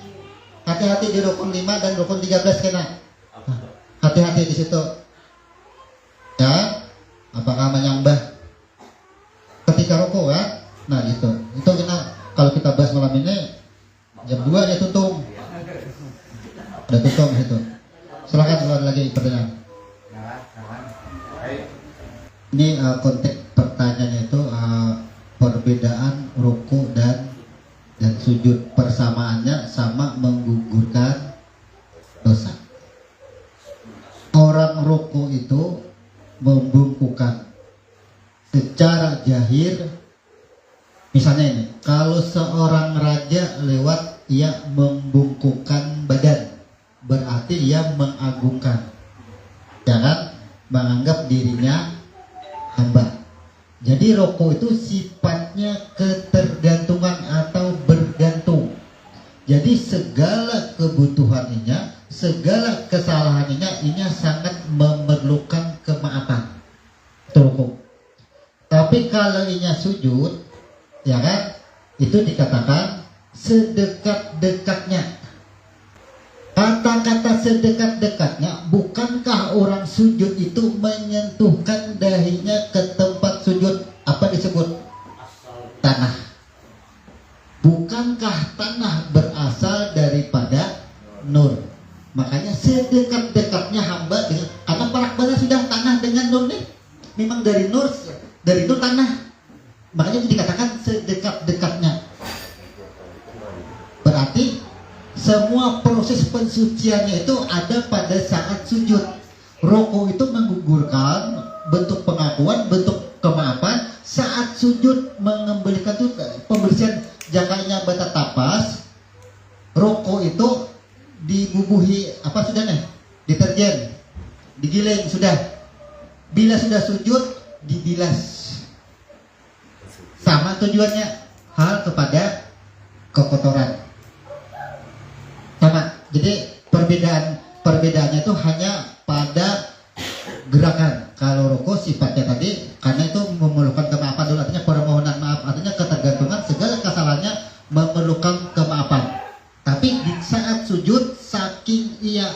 Hati-hati di rukun 5 dan rukun 13 kena. Hati-hati di situ. Ya, apakah menyembah ketika rukuk ya? Nah gitu. Itu kena, kalau kita bahas malam ini jam 2 dia tutup. Udah tutup itu. Silakan lagi pertanyaan. Ini konteks pertanyaannya itu perbedaan ruku dan sujud, persamaannya sama menggugurkan dosa. Orang ruku itu membungkukkan secara jahir. Misalnya ini, kalau seorang raja lewat, ia membungkukkan badan, berarti ia mengagungkan, jangan menganggap dirinya hamba. Jadi ruku itu sifatnya ketergantungan atau bergantung. Jadi segala kebutuhannya, segala kesalahannya, ini sangat memerlukan kemaafan. Itu ruku. Tapi kalau ini sujud, ya kan, itu dikatakan sedekat-dekatnya. Kata-kata sedekat-dekatnya, bukankah orang sujud itu menyentuhkan dahinya ke tempat sujud? Apa disebut? Tanah. Bukankah tanah berasal daripada nur? Makanya sedekat-dekatnya hamba dengan, karena parak bala sudah tanah dengan nur nih. Memang dari nur tanah. Makanya itu dikatakan sedekat-dekatnya. Berarti semua proses pensuciannya itu ada pada saat sujud. Ruku itu menggugurkan, bentuk pengakuan, bentuk kemaafan. Saat sujud mengembalikan itu pembersihan jangkanya bata tapas. Ruku itu dibubuhi apa sudah nih? Deterjen, digiling sudah. Bila sudah sujud dibilas. Sama tujuannya, hal kepada kekotoran. Sama. Jadi perbedaannya itu hanya pada gerakan. Kalau ruku sifatnya tadi, karena itu memerlukan kemaafan dulu, artinya permohonan maaf, artinya ketergantungan, segala kesalahannya memerlukan kemaafan. Tapi di saat sujud, saking ia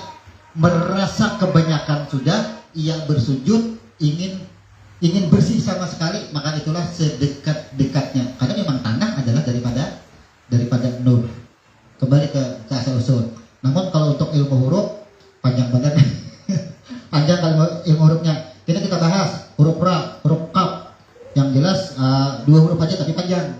merasa kebanyakan sudah, ia bersujud ingin bersih sama sekali, maka itulah sedekat-dekatnya. Karena memang tanah adalah daripada nur. Kembali ke asal usul. Namun kalau untuk ilmu huruf panjang banget. Panjang kalau ilmu hurufnya. kita bahas huruf ra, huruf kaf. Yang jelas dua huruf aja tapi panjang.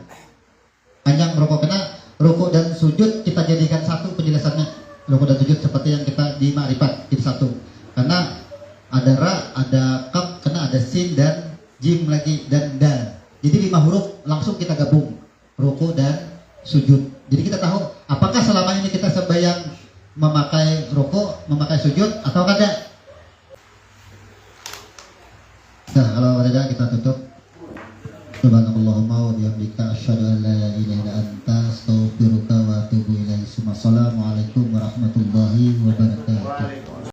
Panjang rukuk, karena rukuk dan sujud kita jadikan satu penjelasannya. Rukuk dan sujud seperti yang kita di Ma'rifat, jadi satu. Karena ada ra, ada kaf, karena ada sin dan jim lagi dan dal. Jadi 5 huruf langsung kita gabung, rukuk dan sujud. Jadi kita tahu apakah selama ini kita sembahyang memakai rukuk, memakai sujud atau kada. Nah, kalau ada kita tutup. Subhanallahumma wa bihamdika asyhadu an la ilaha illa anta astaghfiruka wa atubu ilaik. Assalamualaikum warahmatullahi wabarakatuh.